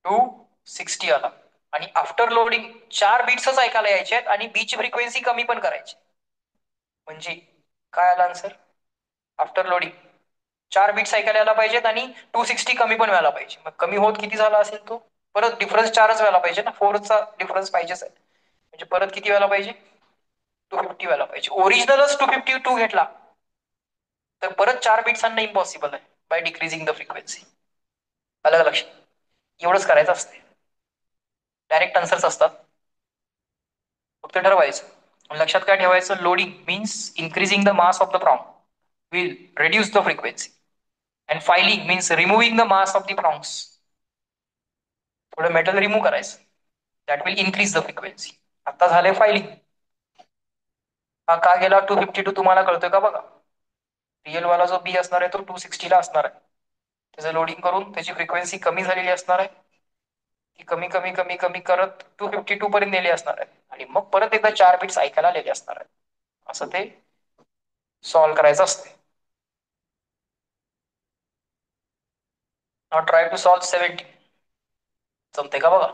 260 आला. आणि आफ्टर लोडिंग 4 बिट्सच ऐकायला यायचे आहेत आणि बीची फ्रिक्वेन्सी कमी पण करायची. म्हणजे काय आला आन्सर? आफ्टर लोडिंग 4 बिट्स ऐकायला यायला पाहिजेत आणि 260 कमी पण व्हायला पाहिजे. मग कमी होत किती झाला असेल तो? परत डिफरन्स 4च व्हायला पाहिजे ना. 4चा डिफरन्स पाहिजेच आहे. म्हणजे परत किती व्हायला पाहिजे? 250 व्हायला पाहिजे. ओरिजिनलच 252 घेतला तर परत 4 बिट्स आणणं इम्पॉसिबल आहे बाय डिक्रीजिंग द फ्रिक्वेन्सी. अलग लक्षात. एवढंच करायचं असते. डायरेक्ट आन्सर्स असतात, फक्त ठरवायचं. लक्षात काय ठेवायचं? Loading means increasing the mass of the prong will reduce the frequency. And filing means removing the mass of the prongs. थोडं मेटल रिमूव्ह करायचं. That will increase the frequency. आता झालंय फायलिंग. हा का गेला 252 तुम्हाला कळतोय का बघा? रिअल वाला जो बी असणार आहे तो 260 ला असणार आहे. त्याचं लोडिंग करून त्याची फ्रिक्वेन्सी कमी झालेली असणार आहे. ती कमी कमी कमी कमी करत 252 पर्यंत नेली असणार आहे आणि मग परत एकदा 4 बिट्स ऐकायला आलेले असणार आहे. असं ते सॉल्व्ह करायचं असते. Now try to solve 70. जमते का बघा?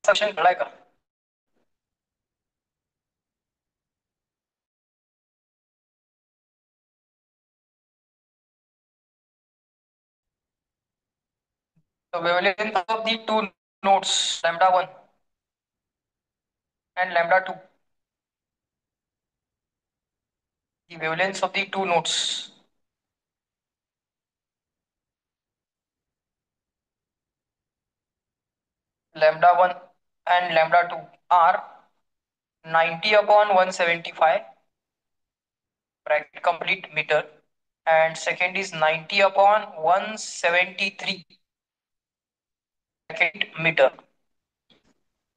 सेक्शन कळाय का? The wavelength of the two nodes λ1 and λ2. The wavelengths of the two nodes. lambda 1 and lambda 2 are 90 upon 175 bracket complete meter, and second is 90 upon 173 bracket meter.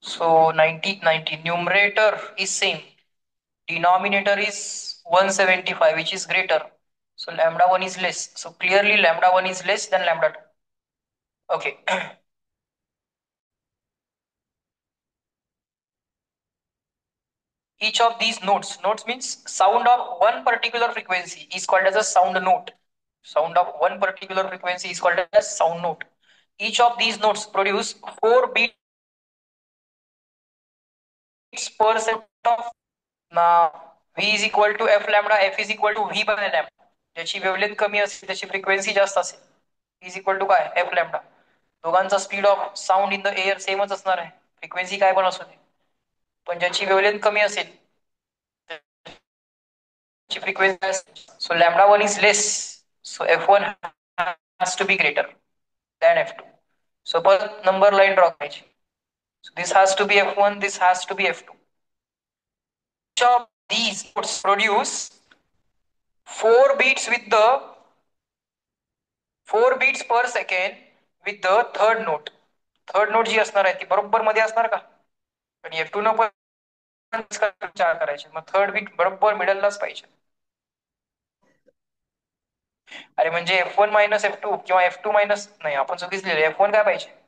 So 90 numerator is same, denominator is 175, which is greater. So lambda 1 is less. So clearly lambda 1 is less than lambda 2. Okay. Each of these notes means sound of one particular frequency is called as a sound note. Sound of one particular frequency is called as sound note. Each of these notes produce 4 beats per second of. Now V is equal to F lambda, F is equal to V by lambda. ज्याची wavelength कमी असेल त्याची frequency जास्त असेल. V is equal to काय F lambda. दोघांचा speed of sound in the air सेमच असणार आहे. फ्रिक्वेन्सी काय पण असू दे. पण ज्याची वेवलेंथ कमी असेल त्याची frequency. So lambda 1 is less. So F1 has to be greater than F2. So परत नंबर लाईन ड्रॉ करायची. So this has to be F1, this has to be F2. Each of these notes produce 4 beats with the 4 beats per second with the third note. Third note जी असणार आहे ती बरोबर मध्ये असणार का? पण F2 न पण विचार करायचे. मग थर्ड बीट बरोबर मिडललाच पाहिजे. अरे म्हणजे F1 मायनस F2 किंवा F2 मायनस नाही, आपण चुकीच लिहिले. F1 काय पाहिजे?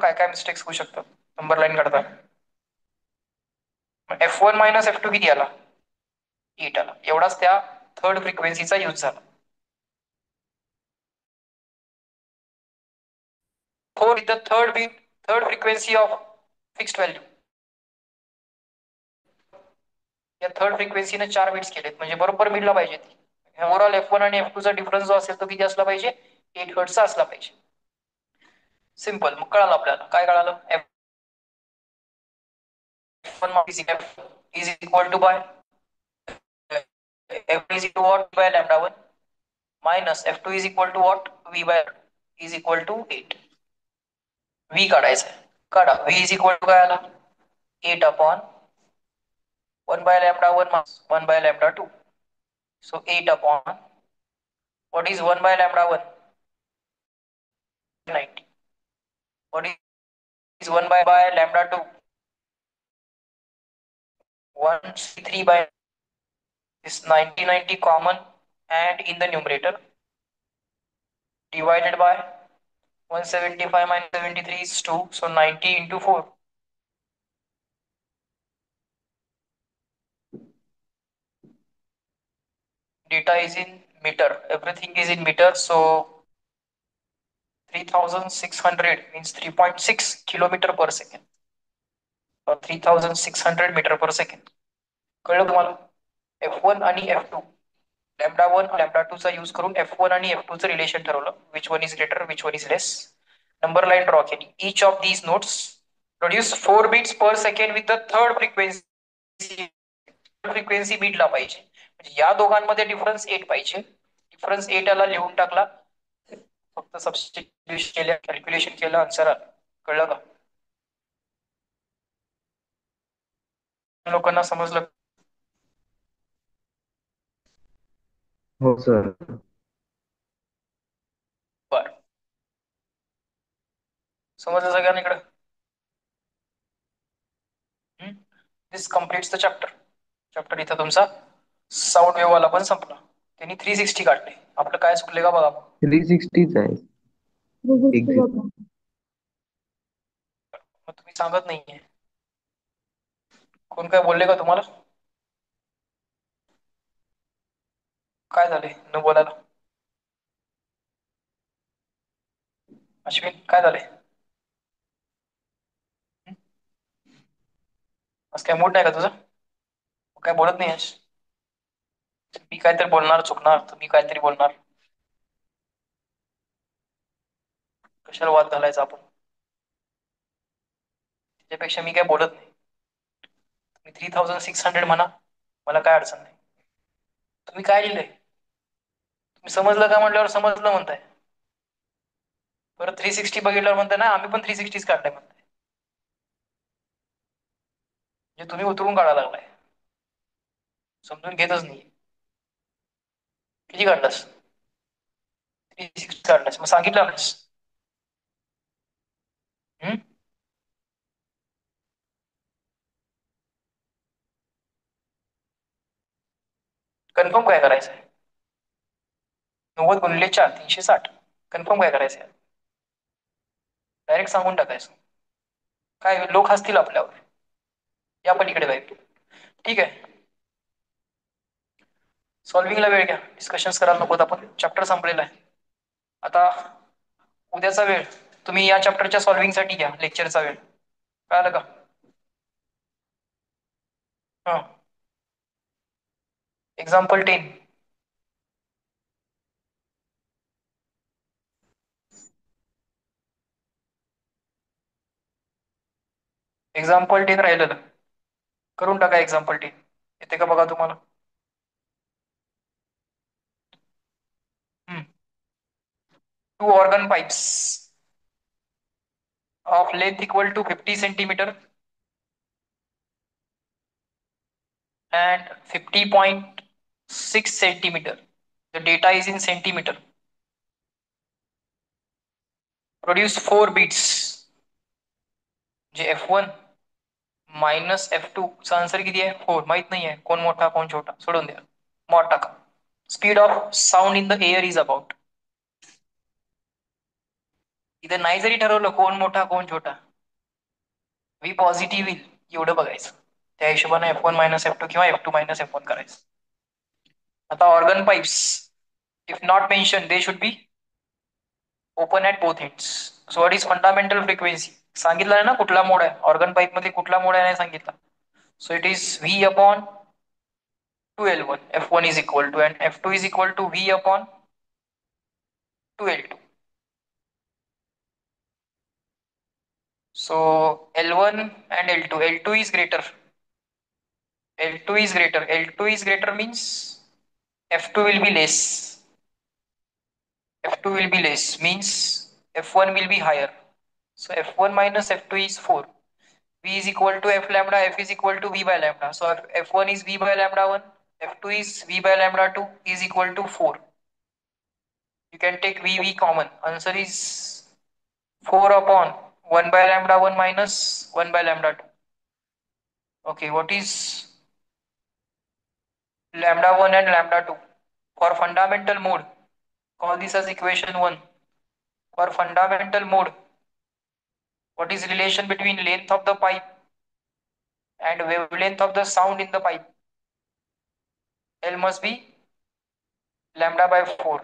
काय काय मिस्टेक्स होऊ शकतात नंबर लाईन काढता. F1 मायनस F2 किती आला? 8 आला. एवढाच त्या थर्ड फ्रिक्वेन्सीचा यूज झाला. Four with the third beat, third frequency of fixed value. या थर्ड फ्रिक्वेन्सीने 4 बीट्स केलेत म्हणजे बरोबर मिळला पाहिजे ती. ओव्हरऑल F1 आणि F2 चा डिफरन्स जो असेल तो किती असला पाहिजे? 8 हर्ट्झचा असला पाहिजे. सिंपल. मग कळालं आपल्याला. काय कळालं? F1 is equal to by F is equal to what? By lambda 1 minus F2 is equal to what? V by is equal to 8. V काढायचा आहे. काढा. V is equal to काय आला? 8 upon 1 by lambda 1 minus 1 by lambda 2. So 8 upon what is 1 by lambda 1? 90. What is 1 by lambda 2? 1 3 by this 90 common and in the numerator divided by 175 minus 73 is 2. So 90 into 4. Data is in meter. Everything is in meter. So 3600 means 3.6 kilometer per second. Or 3600 meter per second. कळलं तुम्हाला? F1 आणि F2. Lambda 1 lambda 2 चा use करून F1 आणि F2 चं relation ठरवलं. Which one is greater, which one is less. Number line draw केली. Each of these notes produce 4 beats per second with the third frequency. Frequency बीटला पाहिजे. म्हणजे या दोघांमध्ये डिफरन्स 8 पाहिजे. डिफरन्स 8 आला, लिहून टाकला. फक्त सबस्टिट्यूशन केलं, कॅल्क्युलेशन केलं, आन्सर आला. कळलं का? लोकांना समजलं?
हो सर.
बर. समजलं सगळ्यांना इकडं? दिस कम्प्लीट्स द चॅप्टर. चॅप्टर इथं तुमचा साऊंड वेव्ह वाला पण संपला. त्यांनी 360 काढले. आपलं काय चुकले का बघा.
360च आहे.
360
Exit.
होतं.
मग तुम्ही सांगत नाहीये. कोण काय बोलले का तुम्हाला? काय झाले न बोलायला? अश्विन काय झाले? आज काय मूड नाही का तुझं? काय बोलत नाही आहेस? मी काहीतरी बोलणार चुकणार, तुम्ही काहीतरी बोलणार. कशाला वाद घालायचा आपण? त्याच्यापेक्षा मी काय बोलत नाही. तुम्ही 3600 म्हणा, मला काय अडचण नाही. तुम्ही काय लिहिलंय? तुम्ही समजलं का म्हटल्यावर समजलं म्हणताय, परत 360 बघितल्यावर म्हणताय ना आम्ही पण 360 काढलाय म्हणताय. म्हणजे तुम्ही उतरून काढायला लागलाय, समजून घेतच नाही. किती काढलास? 360 काढलास, मग सांगितलं नास. कन्फर्म काय करायचं आहे? 90 गुणिले 4 360. कन्फर्म काय करायचं आहे? डायरेक्ट सांगून टाकायचं. काय लोक हसतील आपल्यावर, या पलीकडे जाईल. ठीक आहे, सॉल्व्हिंगला वेळ घ्या, डिस्कशन्स करायला नकोत आपण, चॅप्टर संपलेला आहे. आता उद्याचा वेळ तुम्ही या चॅप्टरच्या सॉल्व्हिंगसाठी घ्या, लेक्चरचा वेळ. कळालं का? हां, एक्झाम्पल 10. एक्झाम्पल 10 राहिलेलं, करून टाका एक्झाम्पल 10. येते का बघा तुम्हाला? Two organ pipes of length equal to 50 centimeter and 50.6 centimeter. The data is in centimeter. Produce 4 beats. जे F1 मायनस F2 चा आन्सर किती आहे? 4. माहित नाही आहे कोण मोठा कोण छोटा, सोडून द्या. मॉड टाका. Speed of sound in the air is about. इथं नाही जरी ठरवलं कोण मोठा कोण छोटा, व्ही पॉझिटिव्ह येईल एवढं बघायचं. त्या हिशोबाने F1 मायनस F2 किंवा F2 मायनस F1 करायचं. आता organ pipes, if not mention they should be open at both ends. So what is fundamental frequency? सांगितलं आहे ना कुठला मोड आहे, ऑर्गन पाईप मध्ये कुठला मोड आहे नाही सांगितलं. So it is V upon 2L1. F1 is equal to and F2 is equal to V upon 2L2. So L1 and L2. L2 is greater. L2 is greater. L2 is greater means F2 will be less. F2 will be less means F1 will be higher. So F1 minus F2 is 4. V is equal to F lambda, F is equal to V by lambda. So F1 is V by lambda 1, F2 is V by lambda 2 is equal to 4. You can take V common. Answer is 4 upon 1 by lambda 1 minus 1 by lambda 2. Okay, what is lambda 1 and lambda 2? For fundamental mode, call this as equation 1. For fundamental mode, what is relation between length of the pipe and wavelength of the sound in the pipe? L must be lambda by 4.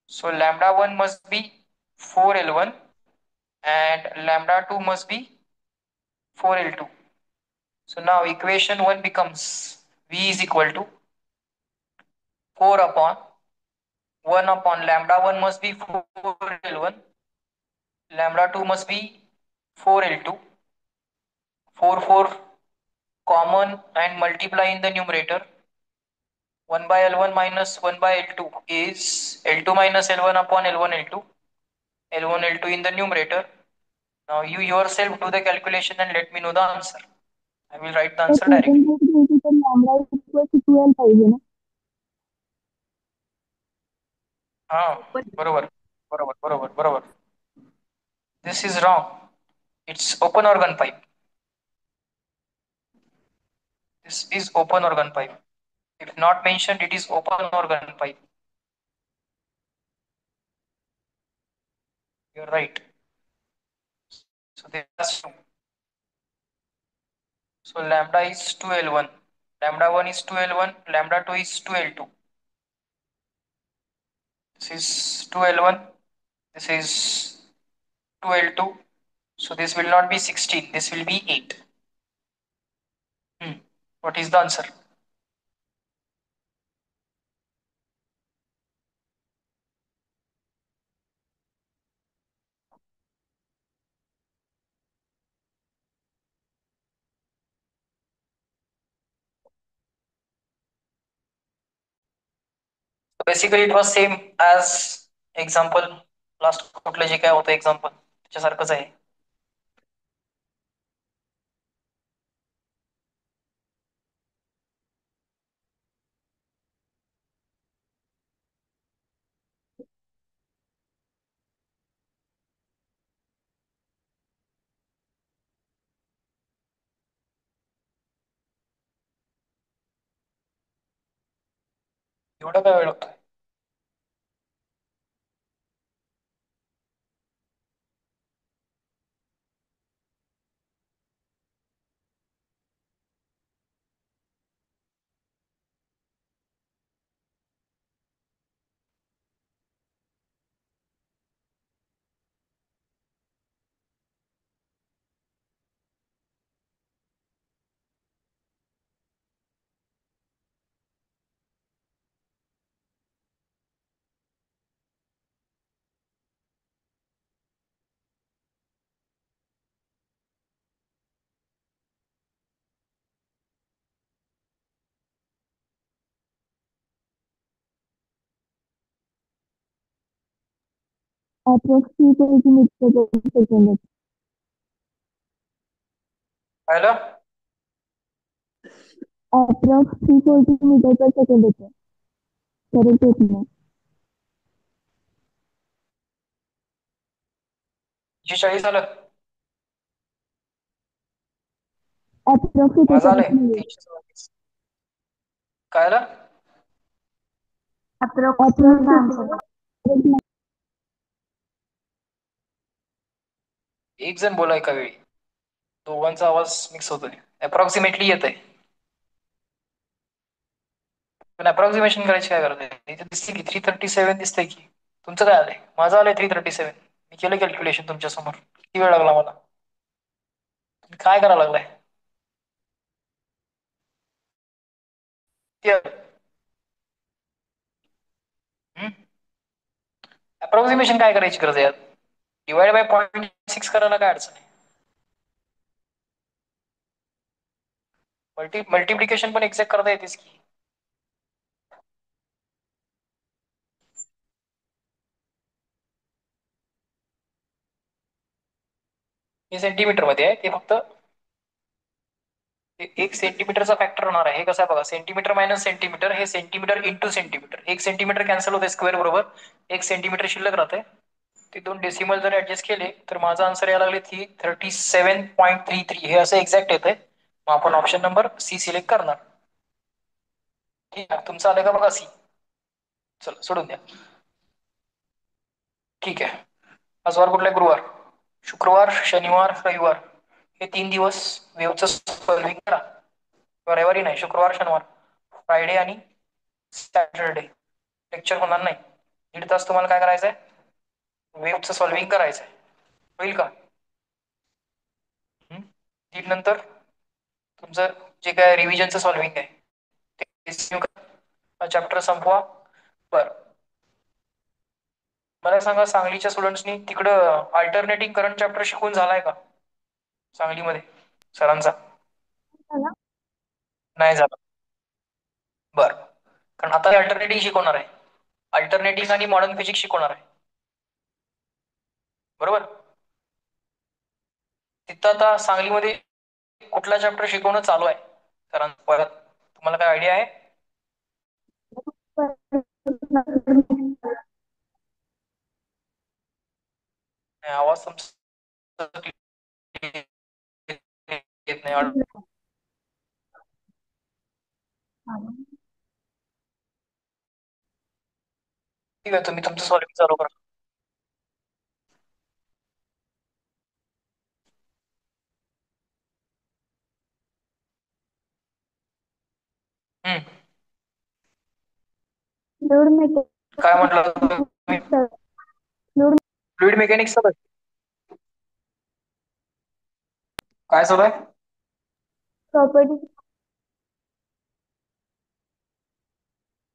So lambda 1 must be 4L1 and lambda 2 must be 4L2. So now equation 1 becomes V is equal to 4 upon 1 upon lambda 1 must be 4L1, lambda 2 must be 4L2, 4 common and multiply in the numerator. 1 by L1 minus 1 by L2 is L2 minus L1 upon L1 L2, L1 L2 in the numerator. Now you yourself do the calculation and let me know the answer. I will write the answer directly. बरोबर बरोबर बरोबर बरोबर. This is wrong. It's open organ pipe. This is open organ pipe. If not mentioned, it is open organ pipe. You're right. So that's true. So lambda is 2L1. Lambda 1 is 2L1. Lambda 2 is 2L2. This is 2L1. This is 2L2. So this will not be 16. This will be 8. What is the answer? Basically it was same as example last कुठलं जे काय होतं example त्याच्यासारखंच आहे. एवढा काय वेळ लागतोय? पाहिलं?
अप्रॉक्स 340 मीटर पर सेकंड येते. करेक्ट येत नाही.
40 झालं.
अप्रॉक्स
माझं आलंय 344. काय आलं? एक जण बोला एका वेळी, दोघांचा आवाज मिक्स होतोय. अप्रॉक्सिमेटली येत आहे, पण अप्रॉक्सिमेशन करायची काय गरज आहे? इथे दिसते की 337 दिसतंय की. तुमचं काय आलंय? माझं आलंय 337. मी केलं कॅल्क्युलेशन तुमच्या समोर. किती वेळ लागला मला? तुम्ही काय करायला लागलाय? अप्रॉक्सिमेशन काय करायची गरज आहे यात? डिवाइड बाय 0.6 करायला काय अडचण आहे? मल्टिप्लिकेशन पण एक्झॅक्ट करता येतेच की. हे सेंटीमीटर मध्ये आहे, ते फक्त 1 सेंटीमीटरचा फॅक्टर होणार आहे. हे कसं आहे बघा, सेंटीमीटर मायनस सेंटीमीटर हे centimetre into centimetre. 1 centimetre cancel होते स्क्वेअर बरोबर, 1 सेंटीमीटर शिल्लक राहते. ते दोन डेसिमल जर ऍडजस्ट केले तर माझा आन्सर यायला लागले 37.33. हे असं एक्झॅक्ट येतंय. मग आपण ऑप्शन नंबर सी सिलेक्ट करणार. ठीक आहे, तुमचं आलं का बघा सी. चला सोडून द्या. ठीक आहे, आज वार कुठला? गुरुवार, शुक्रवार, शनिवार, रविवार हे 3 दिवस वेव्हचं सॉल्व्हिंग करा. रविवारी नाही, शुक्रवार, शनिवार, फ्रायडे आणि सॅटरडे लेक्चर होणार नाही. 1.5 तास तुम्हाला काय करायचंय? वेव्हचं सॉल्व्हिंग करायचंय. होईल का? दीड नंतर तुमचं जे काय रिव्हिजनचं सॉल्व्हिंग आहे ते चॅप्टर संपवा. बरं, मला सांगा, सांगलीच्या स्टुडंट्सनी तिकडं अल्टरनेटिंग करंट चॅप्टर शिकून झालाय का सांगलीमध्ये सरांचा? नाही झाला. बरं, कारण आता अल्टरनेटिंग शिकवणार आहे. अल्टरनेटिंग आणि मॉडर्न फिजिक्स शिकवणार आहे, बरोबर? तिथं आता सांगलीमध्ये कुठला चॅप्टर शिकवणं चालू आहे सरांचं परत? तुम्हाला काय आयडिया आहे? आवाज तुमचा येत नाही. ठीक आहे, तुम्ही तुमचं सॉल्व्हिंग चालू करा. काय म्हटलं तुम्ही? फ्लुइड मेकॅनिक्स काय चालू आहे?
प्रॉपर्टी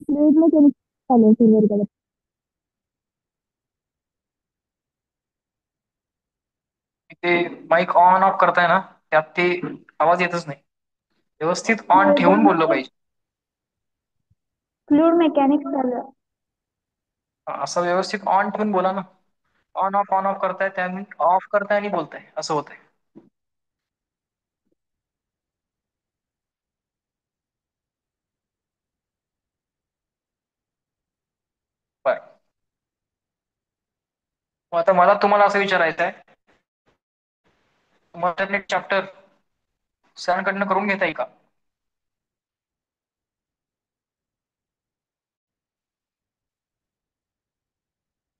फ्लुइड मेकॅनिक्स चालू आहे वर्गाला.
ते माईक ऑन ऑफ करताय ना, त्यात ते आवाज येतच नाही. व्यवस्थित ऑन ठेवून बोललं पाहिजे.
फ्लुइड मेकॅनिक्स चालू आहे.
असं व्यवस्थित ऑन ठेवून बोला ना. ऑन ऑफ करताय त्यामुळे ऑफ करताय आणि बोलताय असं होतंय. बरं. मग आता मला तुम्हाला असं विचारायचं आहे, तुम्हाला चॅप्टर सरांकडनं करून घेता येईल का?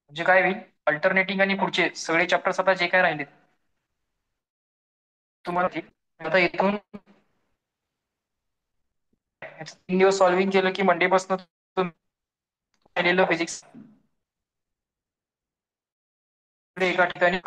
म्हणजे काय होईल, अल्टरनेटिंग आणि पुढचे सगळे चॅप्टर्स आता जे काय राहिलेत तुम्हाला ठीक. आता इथून 3 दिवस सॉल्व्हिंग केलं की मंडे पासून राहिलेलं फिजिक्स एका ठिकाणी